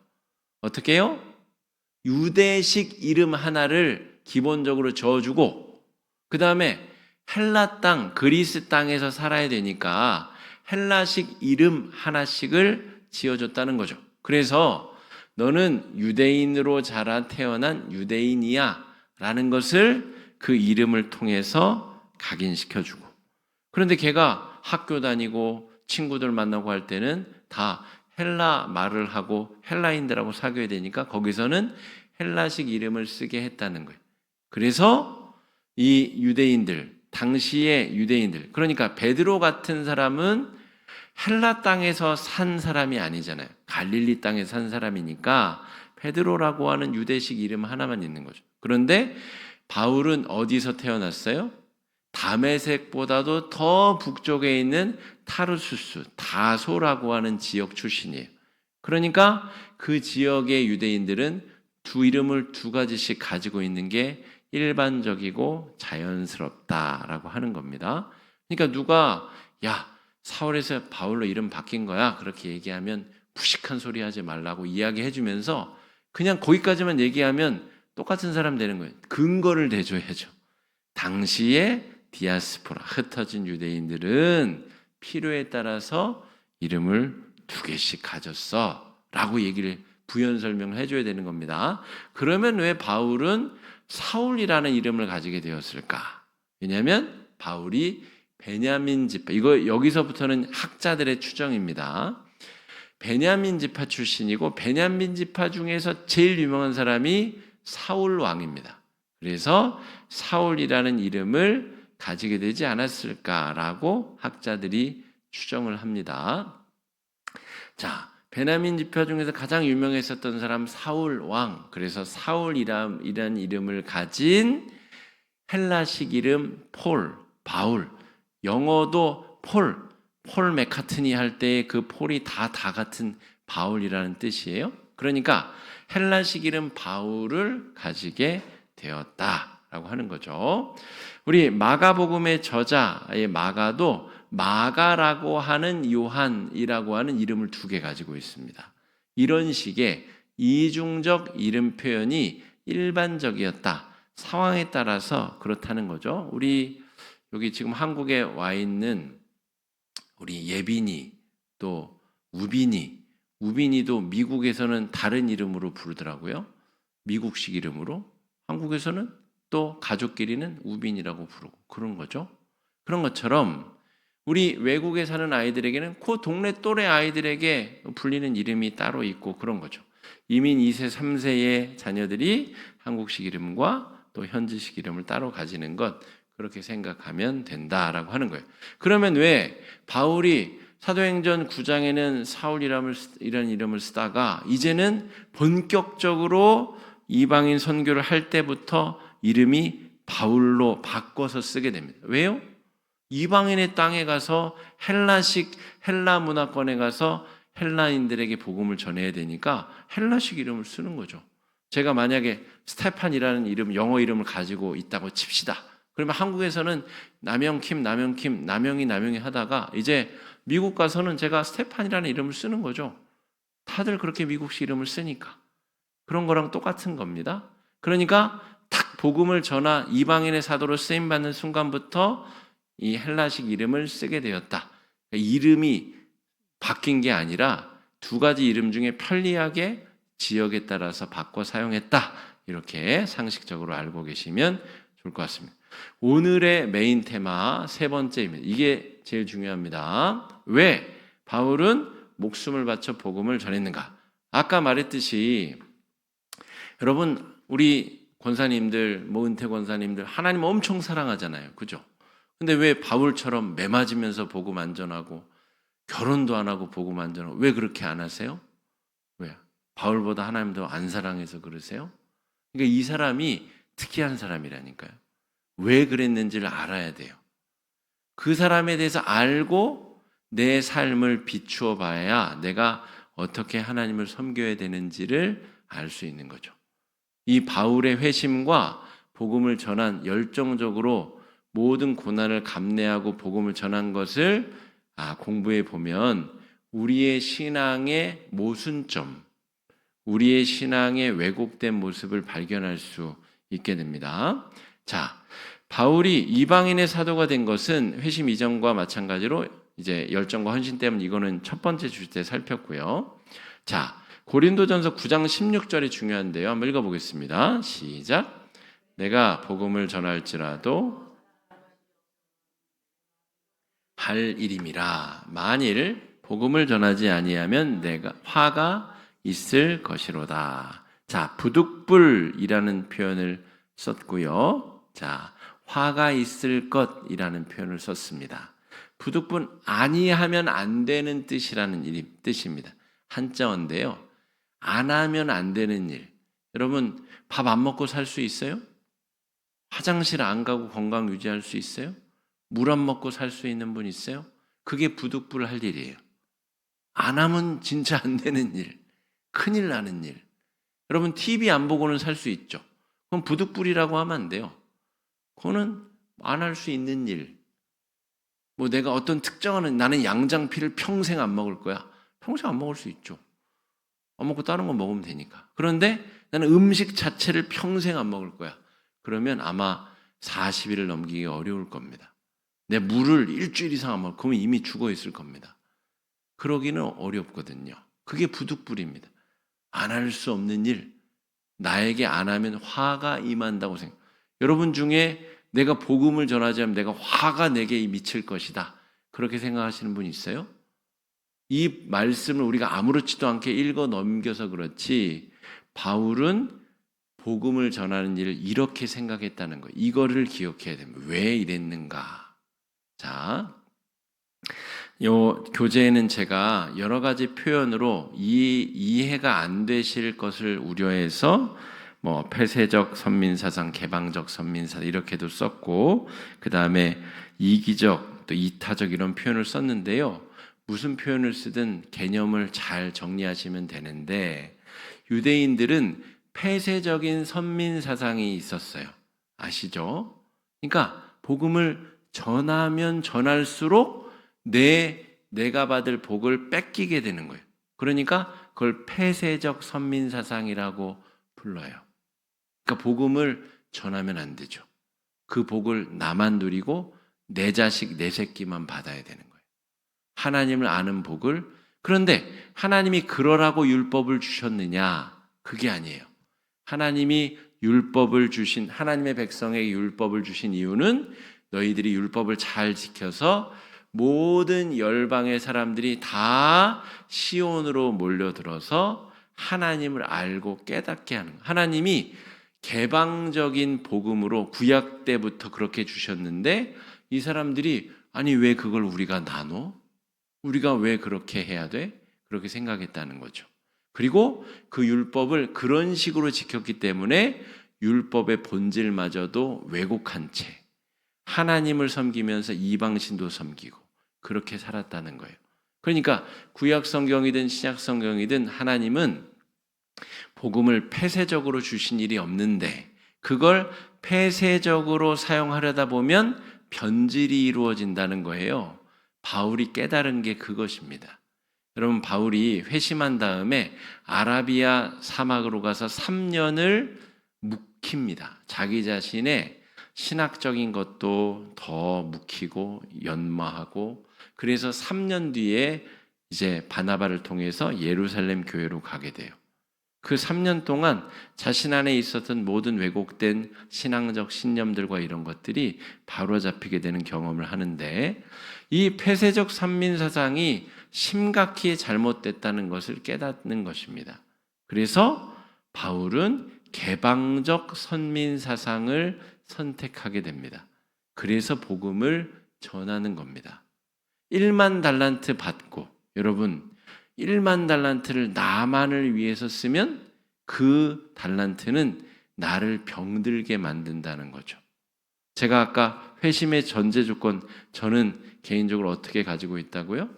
어떻게 해요? 유대식 이름 하나를 기본적으로 지어주고, 그 다음에 헬라 땅, 그리스 땅에서 살아야 되니까 헬라식 이름 하나씩을 지어줬다는 거죠. 그래서 너는 유대인으로 자라 태어난 유대인이야 라는 것을 그 이름을 통해서 각인시켜주고, 그런데 걔가 학교 다니고 친구들 만나고 할 때는 다 헬라 말을 하고 헬라인들하고 사귀어야 되니까 거기서는 헬라식 이름을 쓰게 했다는 거예요. 그래서 이 유대인들, 당시의 유대인들, 그러니까 베드로 같은 사람은 헬라 땅에서 산 사람이 아니잖아요. 갈릴리 땅에 산 사람이니까 베드로라고 하는 유대식 이름 하나만 있는 거죠. 그런데 바울은 어디서 태어났어요? 다메섹보다도 더 북쪽에 있는 타르수스, 다소라고 하는 지역 출신이에요. 그러니까 그 지역의 유대인들은 두 이름을 2가지씩 가지고 있는 게 일반적이고 자연스럽다라고 하는 겁니다. 그러니까 누가 사울에서 바울로 이름 바뀐 거야 그렇게 얘기하면 무식한 소리 하지 말라고 이야기해 주면서 그냥 거기까지만 얘기하면 똑같은 사람 되는 거예요. 근거를 대줘야죠. 당시에 디아스포라, 흩어진 유대인들은 필요에 따라서 이름을 2개씩 가졌어 라고 얘기를 부연 설명을 해줘야 되는 겁니다. 그러면 왜 바울은 사울이라는 이름을 가지게 되었을까? 왜냐하면 바울이 베냐민 지파, 이거 여기서부터는 학자들의 추정입니다. 베냐민 지파 출신이고 베냐민 지파 중에서 제일 유명한 사람이 사울 왕입니다. 그래서 사울이라는 이름을 가지게 되지 않았을까라고 학자들이 추정을 합니다. 자, 베냐민 지파 중에서 가장 유명했었던 사람 사울 왕. 그래서 사울이라는 이름을 가진 헬라식 이름 폴, 바울. 영어도 폴 맥카트니 할 때 그 폴이 다 같은 바울이라는 뜻이에요. 그러니까 헬라식 이름 바울을 가지게 되었다라고 하는 거죠. 우리 마가복음의 저자의 마가도 마가라고 하는 요한이라고 하는 이름을 2개 가지고 있습니다. 이런 식의 이중적 이름 표현이 일반적이었다. 상황에 따라서 그렇다는 거죠. 우리 여기 지금 한국에 와 있는 우리 예빈이 또 우빈이도 미국에서는 다른 이름으로 부르더라고요. 미국식 이름으로. 한국에서는 또 가족끼리는 우빈이라고 부르고 그런 거죠. 그런 것처럼 우리 외국에 사는 아이들에게는 그 동네 또래 아이들에게 불리는 이름이 따로 있고 그런 거죠. 이민 2세, 3세의 자녀들이 한국식 이름과 또 현지식 이름을 따로 가지는 것, 그렇게 생각하면 된다라고 하는 거예요. 그러면 왜 바울이 사도행전 9장에는 사울이라는 이름을 쓰다가 이제는 본격적으로 이방인 선교를 할 때부터 이름이 바울로 바꿔서 쓰게 됩니다. 왜요? 이방인의 땅에 가서 헬라 문화권에 가서 헬라인들에게 복음을 전해야 되니까 헬라식 이름을 쓰는 거죠. 제가 만약에 스테판이라는 이름, 영어 이름을 가지고 있다고 칩시다. 그러면 한국에서는 남영이 하다가 이제 미국 가서는 제가 스테판이라는 이름을 쓰는 거죠. 다들 그렇게 미국식 이름을 쓰니까. 그런 거랑 똑같은 겁니다. 그러니까 딱 복음을 전하 이방인의 사도로 쓰임받는 순간부터 이 헬라식 이름을 쓰게 되었다. 이름이 바뀐 게 아니라 2가지 이름 중에 편리하게 지역에 따라서 바꿔 사용했다. 이렇게 상식적으로 알고 계시면 좋을 것 같습니다. 오늘의 메인 테마 3번째입니다. 이게 제일 중요합니다. 왜 바울은 목숨을 바쳐 복음을 전했는가? 아까 말했듯이 여러분 우리 권사님들, 은퇴 권사님들 하나님 엄청 사랑하잖아요. 그죠? 근데 왜 바울처럼 매 맞으면서 복음 안 전하고 결혼도 안 하고 복음 안 전하고 왜 그렇게 안 하세요? 왜? 바울보다 하나님 더 안 사랑해서 그러세요? 그러니까 이 사람이 특이한 사람이라니까요. 왜 그랬는지를 알아야 돼요. 그 사람에 대해서 알고 내 삶을 비추어 봐야 내가 어떻게 하나님을 섬겨야 되는지를 알 수 있는 거죠. 이 바울의 회심과 복음을 전한 열정적으로 모든 고난을 감내하고 복음을 전한 것을 공부해 보면 우리의 신앙의 모순점, 우리의 신앙의 왜곡된 모습을 발견할 수 있게 됩니다. 자, 바울이 이방인의 사도가 된 것은 회심 이전과 마찬가지로 이제 열정과 헌신 때문에 이거는 첫 번째 주제 때 살폈고요. 자, 고린도전서 9장 16절이 중요한데요. 한번 읽어보겠습니다. 시작. 내가 복음을 전할지라도 할 일임이라. 만일 복음을 전하지 아니하면 내가 화가 있을 것이로다. 자, 부득불이라는 표현을 썼고요. 자, 화가 있을 것이라는 표현을 썼습니다. 부득불 아니하면 안 되는 뜻이라는 뜻입니다. 한자어인데요. 안 하면 안 되는 일. 여러분 밥 안 먹고 살 수 있어요? 화장실 안 가고 건강 유지할 수 있어요? 물 안 먹고 살 수 있는 분 있어요? 그게 부득불할 일이에요. 안 하면 진짜 안 되는 일. 큰일 나는 일. 여러분 TV 안 보고는 살 수 있죠. 그건 부득불이라고 하면 안 돼요. 그거는 안 할 수 있는 일. 뭐 내가 어떤 특정한 나는 양장피를 평생 안 먹을 거야. 평생 안 먹을 수 있죠. 안 먹고 다른 거 먹으면 되니까. 그런데 나는 음식 자체를 평생 안 먹을 거야. 그러면 아마 40일을 넘기기 어려울 겁니다. 내 물을 일주일 이상 안 먹으면 그러면 이미 죽어 있을 겁니다. 그러기는 어렵거든요. 그게 부득불입니다. 안 할 수 없는 일, 나에게 안 하면 화가 임한다고 생각. 여러분 중에 내가 복음을 전하지 않으면 내가 화가 내게 미칠 것이다, 그렇게 생각하시는 분 있어요? 이 말씀을 우리가 아무렇지도 않게 읽어 넘겨서 그렇지, 바울은 복음을 전하는 일을 이렇게 생각했다는 거예요. 이거를 기억해야 됩니다. 왜 이랬는가? 자, 요 교재에는 제가 여러 가지 표현으로 이해가 안 되실 것을 우려해서 폐쇄적 선민사상, 개방적 선민사상 이렇게도 썼고, 그 다음에 이기적, 또 이타적 이런 표현을 썼는데요. 무슨 표현을 쓰든 개념을 잘 정리하시면 되는데, 유대인들은 폐쇄적인 선민사상이 있었어요. 아시죠? 그러니까 복음을 전하면 전할수록 내가 받을 복을 뺏기게 되는 거예요. 그러니까 그걸 폐쇄적 선민사상이라고 불러요. 그러니까 복음을 전하면 안 되죠. 그 복을 나만 누리고 내 자식, 내 새끼만 받아야 되는 거예요. 하나님을 아는 복을. 그런데 하나님이 그러라고 율법을 주셨느냐? 그게 아니에요. 하나님이 율법을 주신, 하나님의 백성에게 율법을 주신 이유는 너희들이 율법을 잘 지켜서 모든 열방의 사람들이 다 시온으로 몰려들어서 하나님을 알고 깨닫게 하는 거예요. 하나님이 개방적인 복음으로 구약 때부터 그렇게 주셨는데, 이 사람들이 아니 왜 그걸 우리가 나눠? 우리가 왜 그렇게 해야 돼? 그렇게 생각했다는 거죠. 그리고 그 율법을 그런 식으로 지켰기 때문에 율법의 본질마저도 왜곡한 채 하나님을 섬기면서 이방신도 섬기고 그렇게 살았다는 거예요. 그러니까 구약 성경이든 신약 성경이든 하나님은 복음을 폐쇄적으로 주신 일이 없는데, 그걸 폐쇄적으로 사용하려다 보면 변질이 이루어진다는 거예요. 바울이 깨달은 게 그것입니다. 여러분, 바울이 회심한 다음에 아라비아 사막으로 가서 3년을 묵힙니다. 자기 자신의 신학적인 것도 더 묵히고 연마하고, 그래서 3년 뒤에 이제 바나바를 통해서 예루살렘 교회로 가게 돼요. 그 3년 동안 자신 안에 있었던 모든 왜곡된 신앙적 신념들과 이런 것들이 바로잡히게 되는 경험을 하는데, 이 폐쇄적 선민사상이 심각히 잘못됐다는 것을 깨닫는 것입니다. 그래서 바울은 개방적 선민사상을 선택하게 됩니다. 그래서 복음을 전하는 겁니다. 1만 달란트 받고, 여러분 1만 달란트를 나만을 위해서 쓰면 그 달란트는 나를 병들게 만든다는 거죠. 제가 아까 회심의 전제 조건, 저는 개인적으로 어떻게 가지고 있다고요?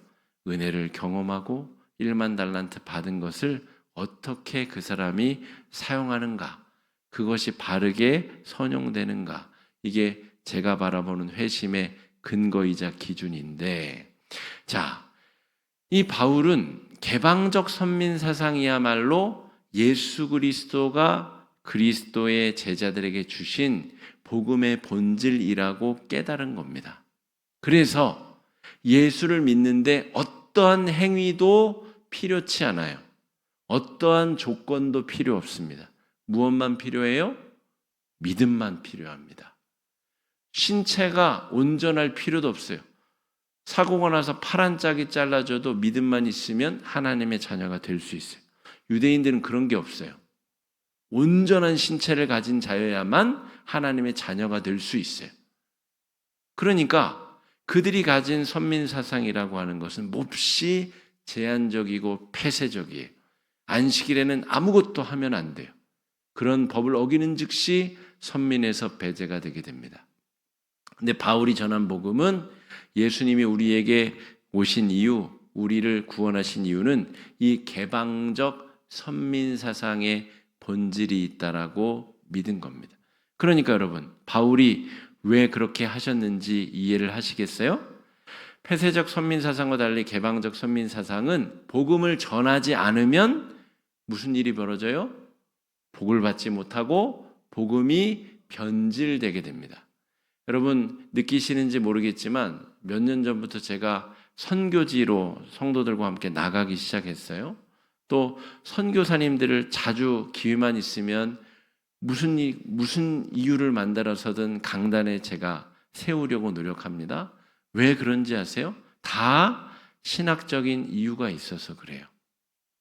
은혜를 경험하고 1만 달란트 받은 것을 어떻게 그 사람이 사용하는가, 그것이 바르게 선용되는가, 이게 제가 바라보는 회심의 근거이자 기준인데, 자, 이 바울은 개방적 선민사상이야말로 예수 그리스도가 그리스도의 제자들에게 주신 복음의 본질이라고 깨달은 겁니다. 그래서 예수를 믿는데 어떠한 행위도 필요치 않아요. 어떠한 조건도 필요 없습니다. 무엇만 필요해요? 믿음만 필요합니다. 신체가 온전할 필요도 없어요. 사고가 나서 팔 한 짝이 잘라져도 믿음만 있으면 하나님의 자녀가 될 수 있어요. 유대인들은 그런 게 없어요. 온전한 신체를 가진 자여야만 하나님의 자녀가 될 수 있어요. 그러니까 그들이 가진 선민사상이라고 하는 것은 몹시 제한적이고 폐쇄적이에요. 안식일에는 아무것도 하면 안 돼요. 그런 법을 어기는 즉시 선민에서 배제가 되게 됩니다. 근데 바울이 전한 복음은 예수님이 우리에게 오신 이유, 우리를 구원하신 이유는 이 개방적 선민사상의 본질이 있다라고 믿은 겁니다. 그러니까 여러분, 바울이 왜 그렇게 하셨는지 이해를 하시겠어요? 폐쇄적 선민사상과 달리 개방적 선민사상은 복음을 전하지 않으면 무슨 일이 벌어져요? 복을 받지 못하고 복음이 변질되게 됩니다. 여러분 느끼시는지 모르겠지만 몇 년 전부터 제가 선교지로 성도들과 함께 나가기 시작했어요. 또 선교사님들을 자주 기회만 있으면 무슨 이유를 만들어서든 강단에 제가 세우려고 노력합니다. 왜 그런지 아세요? 다 신학적인 이유가 있어서 그래요.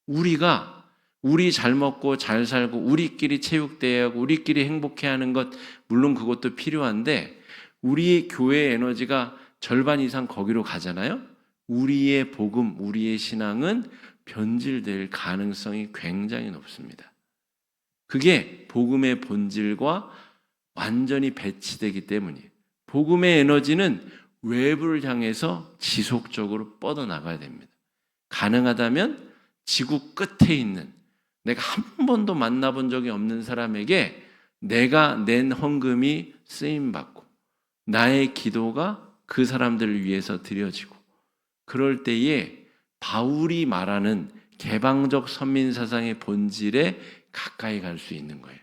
우리 잘 먹고 잘 살고 우리끼리 체육대회하고 우리끼리 행복해하는 것 물론 그것도 필요한데 우리의 교회의 에너지가 절반 이상 거기로 가잖아요. 우리의 복음, 우리의 신앙은 변질될 가능성이 굉장히 높습니다. 그게 복음의 본질과 완전히 배치되기 때문이에요. 복음의 에너지는 외부를 향해서 지속적으로 뻗어나가야 됩니다. 가능하다면 지구 끝에 있는 내가 한 번도 만나본 적이 없는 사람에게 내가 낸 헌금이 쓰임받고 나의 기도가 그 사람들을 위해서 드려지고 그럴 때에 바울이 말하는 개방적 선민사상의 본질에 가까이 갈 수 있는 거예요.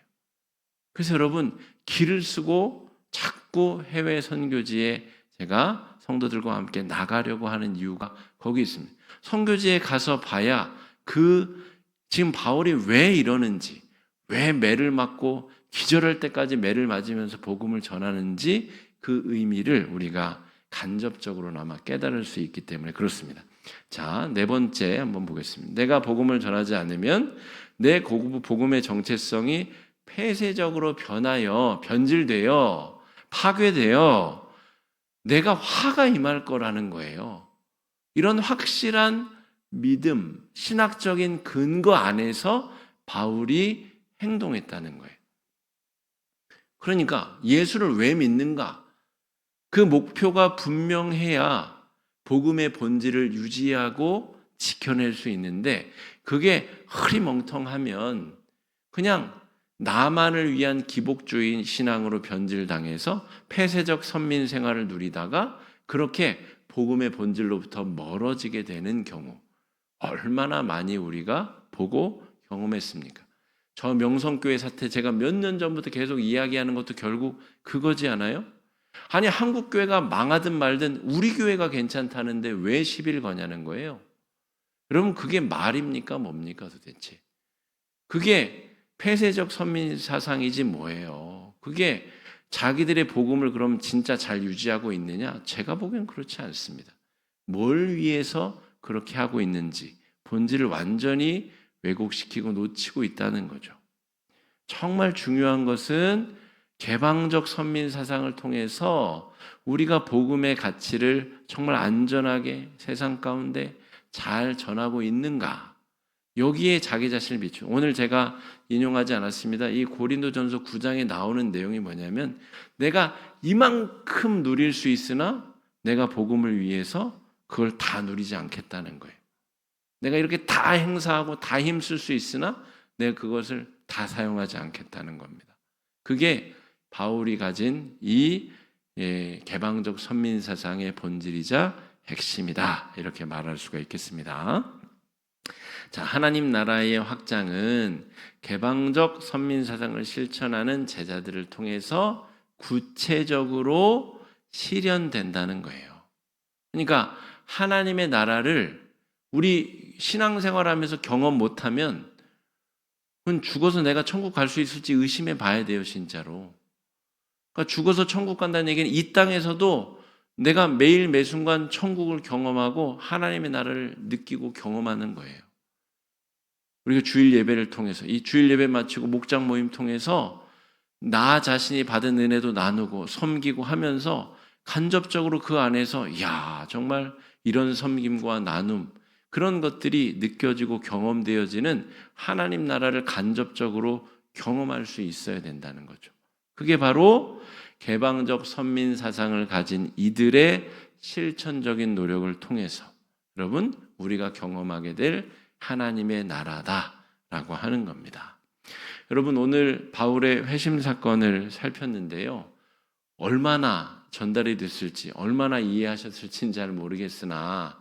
그래서 여러분 길을 쓰고 자꾸 해외 선교지에 제가 성도들과 함께 나가려고 하는 이유가 거기 있습니다. 선교지에 가서 봐야 지금 바울이 왜 이러는지, 왜 매를 맞고 기절할 때까지 매를 맞으면서 복음을 전하는지 그 의미를 우리가 간접적으로나마 깨달을 수 있기 때문에 그렇습니다. 자, 네 번째 한번 보겠습니다. 내가 복음을 전하지 않으면 내 복음의 정체성이 폐쇄적으로 변하여 변질되어 파괴되어 내가 화가 임할 거라는 거예요. 이런 확실한 믿음, 신학적인 근거 안에서 바울이 행동했다는 거예요. 그러니까 예수를 왜 믿는가? 그 목표가 분명해야 복음의 본질을 유지하고 지켜낼 수 있는데 그게 흐리멍텅하면 그냥 나만을 위한 기복주의 신앙으로 변질당해서 폐쇄적 선민 생활을 누리다가 그렇게 복음의 본질로부터 멀어지게 되는 경우 얼마나 많이 우리가 보고 경험했습니까? 저 명성교회 사태 제가 몇 년 전부터 계속 이야기하는 것도 결국 그거지 않아요? 아니 한국교회가 망하든 말든 우리 교회가 괜찮다는데 왜 시비를 거냐는 거예요. 여러분 그게 말입니까 뭡니까 도대체? 그게 폐쇄적 선민 사상이지 뭐예요. 그게 자기들의 복음을 그럼 진짜 잘 유지하고 있느냐? 제가 보기엔 그렇지 않습니다. 뭘 위해서 그렇게 하고 있는지 본질을 완전히 왜곡시키고 놓치고 있다는 거죠. 정말 중요한 것은 개방적 선민 사상을 통해서 우리가 복음의 가치를 정말 안전하게 세상 가운데 잘 전하고 있는가? 여기에 자기 자신을 비추고 오늘 제가 인용하지 않았습니다. 이 고린도전서 9장에 나오는 내용이 뭐냐면 내가 이만큼 누릴 수 있으나 내가 복음을 위해서 그걸 다 누리지 않겠다는 거예요. 내가 이렇게 다 행사하고 다 힘쓸 수 있으나 내가 그것을 다 사용하지 않겠다는 겁니다. 그게 바울이 가진 이 개방적 선민사상의 본질이자 핵심이다. 이렇게 말할 수가 있겠습니다. 자, 하나님 나라의 확장은 개방적 선민사상을 실천하는 제자들을 통해서 구체적으로 실현된다는 거예요. 그러니까 하나님의 나라를 우리 신앙생활하면서 경험 못하면 그건 죽어서 내가 천국 갈 수 있을지 의심해 봐야 돼요, 진짜로. 그러니까 죽어서 천국 간다는 얘기는 이 땅에서도 내가 매일 매순간 천국을 경험하고 하나님의 나라를 느끼고 경험하는 거예요. 우리가 주일 예배를 통해서 이 주일 예배 마치고 목장 모임 통해서 나 자신이 받은 은혜도 나누고 섬기고 하면서 간접적으로 그 안에서 야 정말 이런 섬김과 나눔 그런 것들이 느껴지고 경험되어지는 하나님 나라를 간접적으로 경험할 수 있어야 된다는 거죠. 그게 바로 개방적 선민 사상을 가진 이들의 실천적인 노력을 통해서 여러분 우리가 경험하게 될 하나님의 나라다라고 하는 겁니다. 여러분 오늘 바울의 회심 사건을 살폈는데요. 얼마나 전달이 됐을지 얼마나 이해하셨을지는 잘 모르겠으나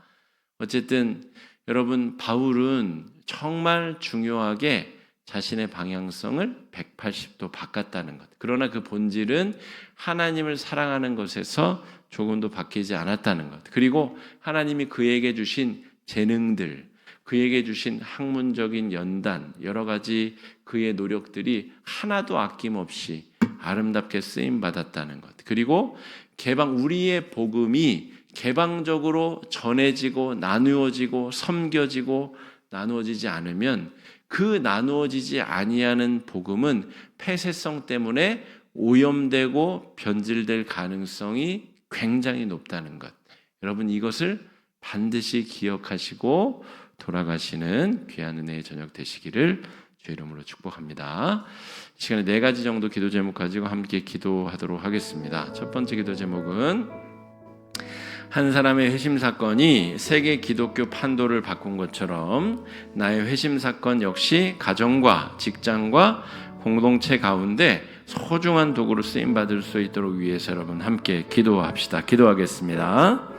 어쨌든 여러분 바울은 정말 중요하게 자신의 방향성을 180도 바꿨다는 것. 그러나 그 본질은 하나님을 사랑하는 것에서 조금도 바뀌지 않았다는 것. 그리고 하나님이 그에게 주신 재능들, 그에게 주신 학문적인 연단, 여러 가지 그의 노력들이 하나도 아낌없이 아름답게 쓰임 받았다는 것. 그리고 우리의 복음이 개방적으로 전해지고 나누어지고 섬겨지고 나누어지지 않으면 그 나누어지지 아니하는 복음은 폐쇄성 때문에 오염되고 변질될 가능성이 굉장히 높다는 것. 여러분 이것을 반드시 기억하시고 돌아가시는 귀한 은혜의 저녁 되시기를 주의 이름으로 축복합니다. 이 시간에 4가지 정도 기도 제목 가지고 함께 기도하도록 하겠습니다. 첫 번째 기도 제목은 한 사람의 회심 사건이 세계 기독교 판도를 바꾼 것처럼 나의 회심 사건 역시 가정과 직장과 공동체 가운데 소중한 도구로 쓰임받을 수 있도록 위해서 여러분 함께 기도합시다. 기도하겠습니다.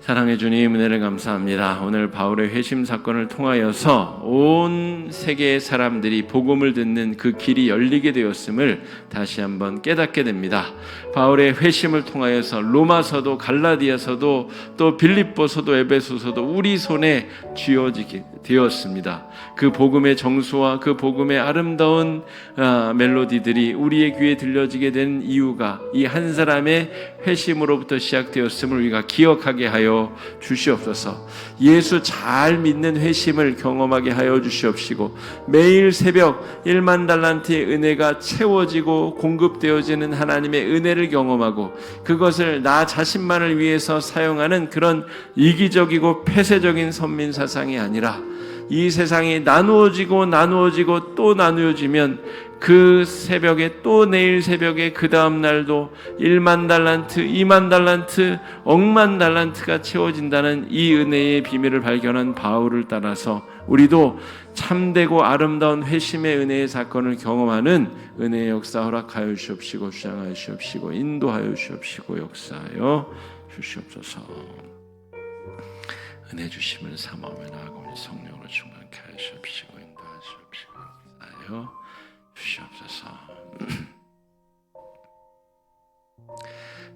사랑해 주님 은혜를 감사합니다. 오늘 바울의 회심 사건을 통하여서 온 세계의 사람들이 복음을 듣는 그 길이 열리게 되었음을 다시 한번 깨닫게 됩니다. 바울의 회심을 통하여서 로마서도 갈라디아서도 또 빌립보서도 에베소서도 우리 손에 쥐어지게 되었습니다. 그 복음의 정수와 그 복음의 아름다운 멜로디들이 우리의 귀에 들려지게 된 이유가 이 한 사람의 회심으로부터 시작되었음을 우리가 기억하게 하여 주시옵소서. 예수 잘 믿는 회심을 경험하게 하여 주시옵시고 매일 새벽 1만 달란트의 은혜가 채워지고 공급되어지는 하나님의 은혜를 경험하고 그것을 나 자신만을 위해서 사용하는 그런 이기적이고 폐쇄적인 선민사상이 아니라 이 세상이 나누어지고 또 나누어지면 그 새벽에 또 내일 새벽에 그 다음 날도 1만 달란트, 2만 달란트, 억만 달란트가 채워진다는 이 은혜의 비밀을 발견한 바울을 따라서 우리도 참되고 아름다운 회심의 은혜의 사건을 경험하는 은혜의 역사 허락하여 주시옵시고 주장하여 주시옵시고 인도하여 주시옵시고 역사하여 주시옵소서. 은혜 주심을 삼아오며 나아가오니 성령으로 충만케 하여 주시옵시고 인도하여 주시옵시고 역사하여 주시옵소서.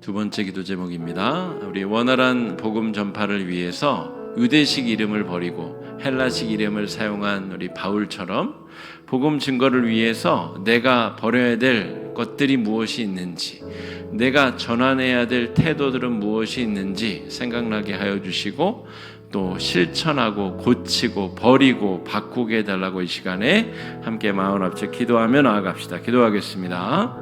두 번째 기도 제목입니다. 우리 원활한 복음 전파를 위해서 유대식 이름을 버리고 헬라식 이름을 사용한 우리 바울처럼 복음 증거를 위해서 내가 버려야 될 것들이 무엇이 있는지, 내가 전환해야 될 태도들은 무엇이 있는지 생각나게 하여 주시고 또 실천하고 고치고 버리고 바꾸게 해달라고 이 시간에 함께 마음 합쳐 기도하며 나아갑시다. 기도하겠습니다.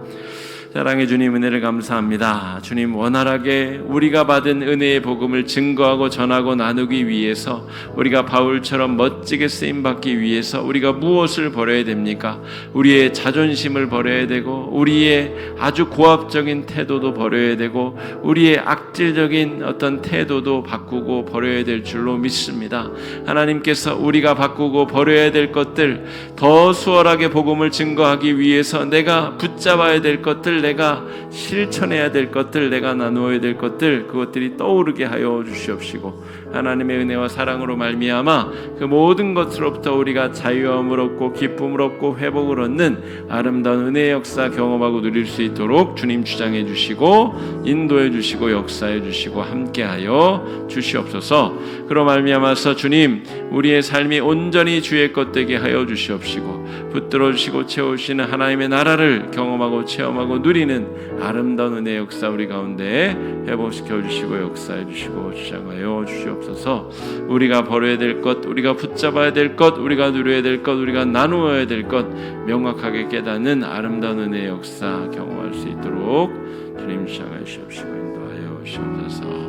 사랑해 주님 은혜를 감사합니다. 주님 원활하게 우리가 받은 은혜의 복음을 증거하고 전하고 나누기 위해서 우리가 바울처럼 멋지게 쓰임받기 위해서 우리가 무엇을 버려야 됩니까? 우리의 자존심을 버려야 되고 우리의 아주 고압적인 태도도 버려야 되고 우리의 악질적인 어떤 태도도 바꾸고 버려야 될 줄로 믿습니다. 하나님께서 우리가 바꾸고 버려야 될 것들, 더 수월하게 복음을 증거하기 위해서 내가 붙잡아야 될 것들, 내가 실천해야 될 것들, 내가 나누어야 될 것들, 그것들이 떠오르게 하여 주시옵시고 하나님의 은혜와 사랑으로 말미암아 그 모든 것으로부터 우리가 자유함을 얻고 기쁨을 얻고 회복을 얻는 아름다운 은혜의 역사 경험하고 누릴 수 있도록 주님 주장해 주시고 인도해 주시고 역사해 주시고 함께하여 주시옵소서. 그로 말미암아서 주님 우리의 삶이 온전히 주의 것 되게 하여 주시옵시고 붙들어 주시고 채우시는 하나님의 나라를 경험하고 체험하고 누리는 아름다운 은혜의 역사 우리 가운데 회복시켜 주시고 역사해 주시고 주장하여 주시옵소서. 우리가 버려야 될 것, 우리가 붙잡아야 될 것, 우리가 누려야 될 것, 우리가 나누어야 될 것 명확하게 깨닫는 아름다운 은혜의 역사 경험할 수 있도록 주님 주장하여 주시옵시고 인도하여 주시옵소서.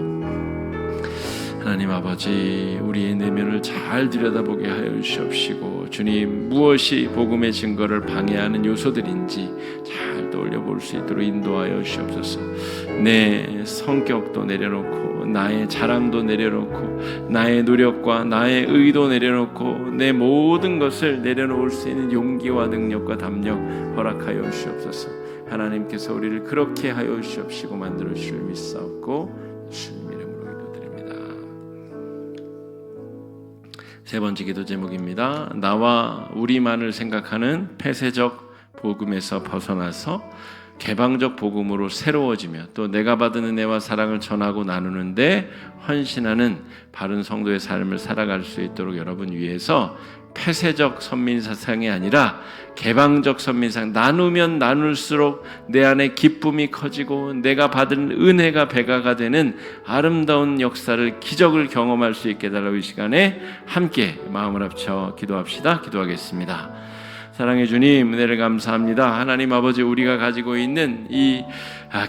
하나님 아버지 우리의 내면을 잘 들여다보게 하여 주시옵시고 주님 무엇이 복음의 증거를 방해하는 요소들인지 잘 떠올려 볼 수 있도록 인도하여 주시옵소서. 내 성격도 내려놓고 나의 자랑도 내려놓고 나의 노력과 나의 의도 내려놓고 내 모든 것을 내려놓을 수 있는 용기와 능력과 담력 허락하여 주시옵소서. 하나님께서 우리를 그렇게 하여 주시옵시고 만들어 주실 믿사옵고 주님 이름으로 기도드립니다. 세 번째 기도 제목입니다. 나와 우리만을 생각하는 폐쇄적 복음에서 벗어나서 개방적 복음으로 새로워지며 또 내가 받은 은혜와 사랑을 전하고 나누는데 헌신하는 바른 성도의 삶을 살아갈 수 있도록 여러분 위해서 폐쇄적 선민사상이 아니라 개방적 선민사상, 나누면 나눌수록 내 안에 기쁨이 커지고 내가 받은 은혜가 배가가 되는 아름다운 역사를, 기적을 경험할 수 있게 해달라고 이 시간에 함께 마음을 합쳐 기도합시다. 기도하겠습니다. 사랑해 주님, 은혜를 감사합니다. 하나님 아버지, 우리가 가지고 있는 이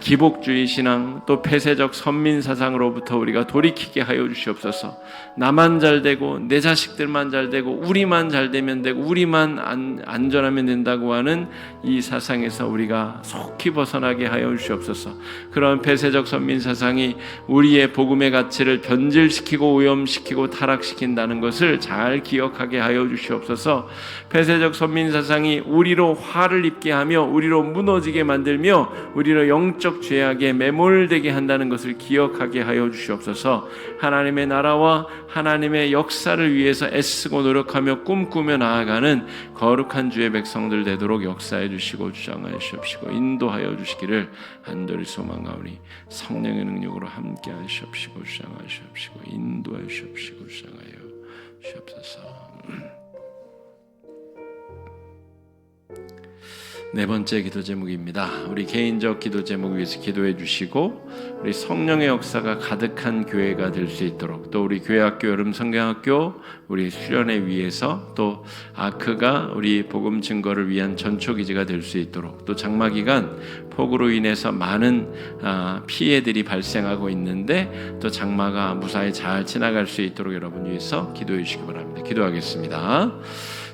기복주의 신앙, 또 폐쇄적 선민사상으로부터 우리가 돌이키게 하여 주시옵소서. 나만 잘되고 내 자식들만 잘되고 우리만 잘되면 되고 우리만 안전하면 된다고 하는 이 사상에서 우리가 속히 벗어나게 하여 주시옵소서. 그런 폐쇄적 선민사상이 우리의 복음의 가치를 변질시키고 오염시키고 타락시킨다는 것을 잘 기억하게 하여 주시옵소서. 폐쇄적 선민사상이 우리로 화를 입게 하며 우리로 무너지게 만들며 우리로 영적 죄악에 매몰되게 한다는 것을 기억하게 하여 주시옵소서. 하나님의 나라와 하나님의 역사를 위해서 애쓰고 노력하며 꿈꾸며 나아가는 거룩한 주의 백성들 되도록 역사해 주시고 주장하여 주시옵시고 인도하여 주시기를 간절히 소망하오니 성령의 능력으로 함께 하시옵시고 주장하여 주시옵시고 인도하여 주시옵시고 주장하여 주옵소서. 네 번째 기도 제목입니다. 우리 개인적 기도 제목 위해서 기도해 주시고 우리 성령의 역사가 가득한 교회가 될 수 있도록, 또 우리 교회학교 여름 성경학교 우리 수련회 위해서, 또 아크가 우리 복음 증거를 위한 전초기지가 될 수 있도록, 또 장마기간 폭우로 인해서 많은 피해들이 발생하고 있는데 또 장마가 무사히 잘 지나갈 수 있도록 여러분 위해서 기도해 주시기 바랍니다. 기도하겠습니다.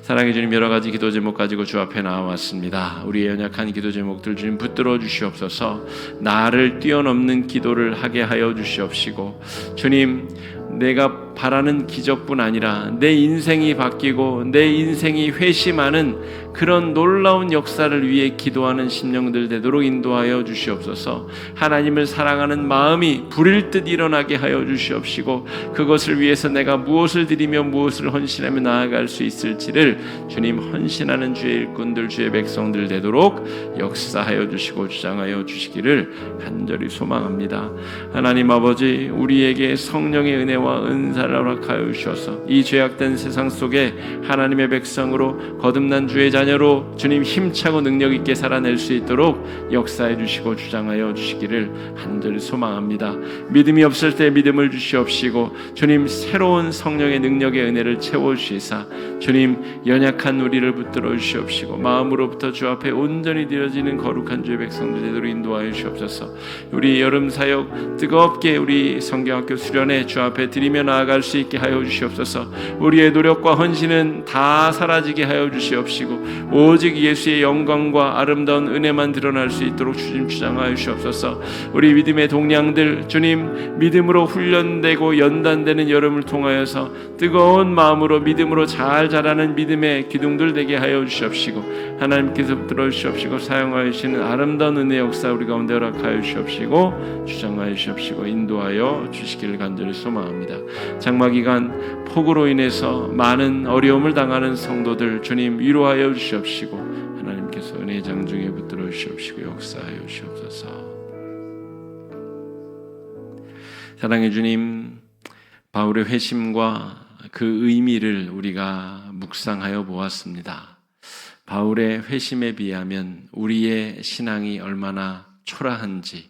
사랑해 주님, 여러 가지 기도 제목 가지고 주 앞에 나왔습니다. 우리의 연약한 기도 제목들 주님 붙들어 주시옵소서. 나를 뛰어넘는 기도를 하게 하여 주시옵시고, 주님, 내가 바라는 기적뿐 아니라 내 인생이 바뀌고 내 인생이 회심하는 그런 놀라운 역사를 위해 기도하는 심령들 되도록 인도하여 주시옵소서. 하나님을 사랑하는 마음이 불일 듯 일어나게 하여 주시옵시고, 그것을 위해서 내가 무엇을 드리며 무엇을 헌신하며 나아갈 수 있을지를 주님, 헌신하는 주의 일꾼들, 주의 백성들 되도록 역사하여 주시고 주장하여 주시기를 간절히 소망합니다. 하나님 아버지, 우리에게 성령의 은혜와 은사를 허락하여 주셔서 이 죄악된 세상 속에 하나님의 백성으로 거듭난 주의 자녀로 주님 힘차고 능력 있게 살아낼 수 있도록 역사해 주시고 주장하여 주시기를 간절히 소망합니다. 믿음이 없을 때 믿음을 주시옵시고, 주님 새로운 성령의 능력의 은혜를 채워 주시사 주님 연약한 우리를 붙들어 주시옵시고 마음으로부터 주 앞에 온전히 드려지는 거룩한 주의 백성들 되도록 인도하여 주시옵소서. 우리 여름 사역 뜨겁게 우리 성경학교 수련회 주 앞에 드리며 나아갈 수 있게 하여 주시옵소서. 우리의 노력과 헌신은 다 사라지게 하여 주시옵시고 오직 예수의 영광과 아름다운 은혜만 드러날 수 있도록 주님 주장하여 주시옵소서. 우리 믿음의 동량들 주님 믿음으로 훈련되고 연단되는 여름을 통하여서 뜨거운 마음으로 믿음으로 잘 자라는 믿음의 기둥들 되게 하여 주시옵시고, 하나님께서 붙들어 주시옵시고 사용하여 주시는 아름다운 은혜의 역사 우리 가운데 허락하여 주시옵시고 주장하여 주시옵시고 인도하여 주시기를 간절히 소망합니다. 장마기간 폭우로 인해서 많은 어려움을 당하는 성도들 주님 위로하여 주시옵시고 하나님께서 은혜의 장중에 붙들어 주시옵시고 역사하여 주시옵소서. 사랑해 주님, 바울의 회심과 그 의미를 우리가 묵상하여 보았습니다. 바울의 회심에 비하면 우리의 신앙이 얼마나 초라한지,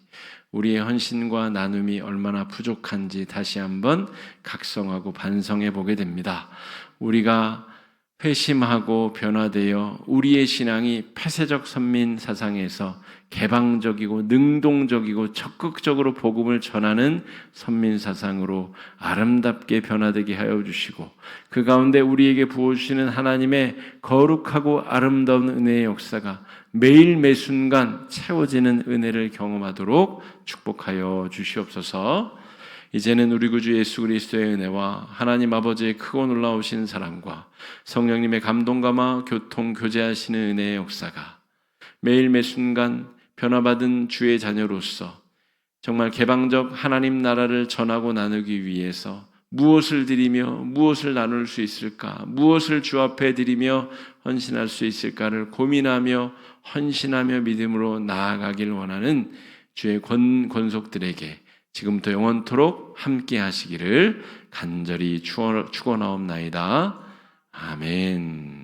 우리의 헌신과 나눔이 얼마나 부족한지 다시 한번 각성하고 반성해 보게 됩니다. 우리가 회심하고 변화되어 우리의 신앙이 폐쇄적 선민 사상에서 개방적이고 능동적이고 적극적으로 복음을 전하는 선민 사상으로 아름답게 변화되게 하여 주시고, 그 가운데 우리에게 부어주시는 하나님의 거룩하고 아름다운 은혜의 역사가 매일 매순간 채워지는 은혜를 경험하도록 축복하여 주시옵소서. 이제는 우리 구주 예수 그리스도의 은혜와 하나님 아버지의 크고 놀라우신 사랑과 성령님의 감동감화 교통 교제하시는 은혜의 역사가 매일 매순간 변화받은 주의 자녀로서 정말 개방적 하나님 나라를 전하고 나누기 위해서 무엇을 드리며 무엇을 나눌 수 있을까? 무엇을 주 앞에 드리며 헌신할 수 있을까를 고민하며 헌신하며 믿음으로 나아가길 원하는 주의 권속들에게 지금부터 영원토록 함께 하시기를 간절히 축원하옵나이다. 아멘.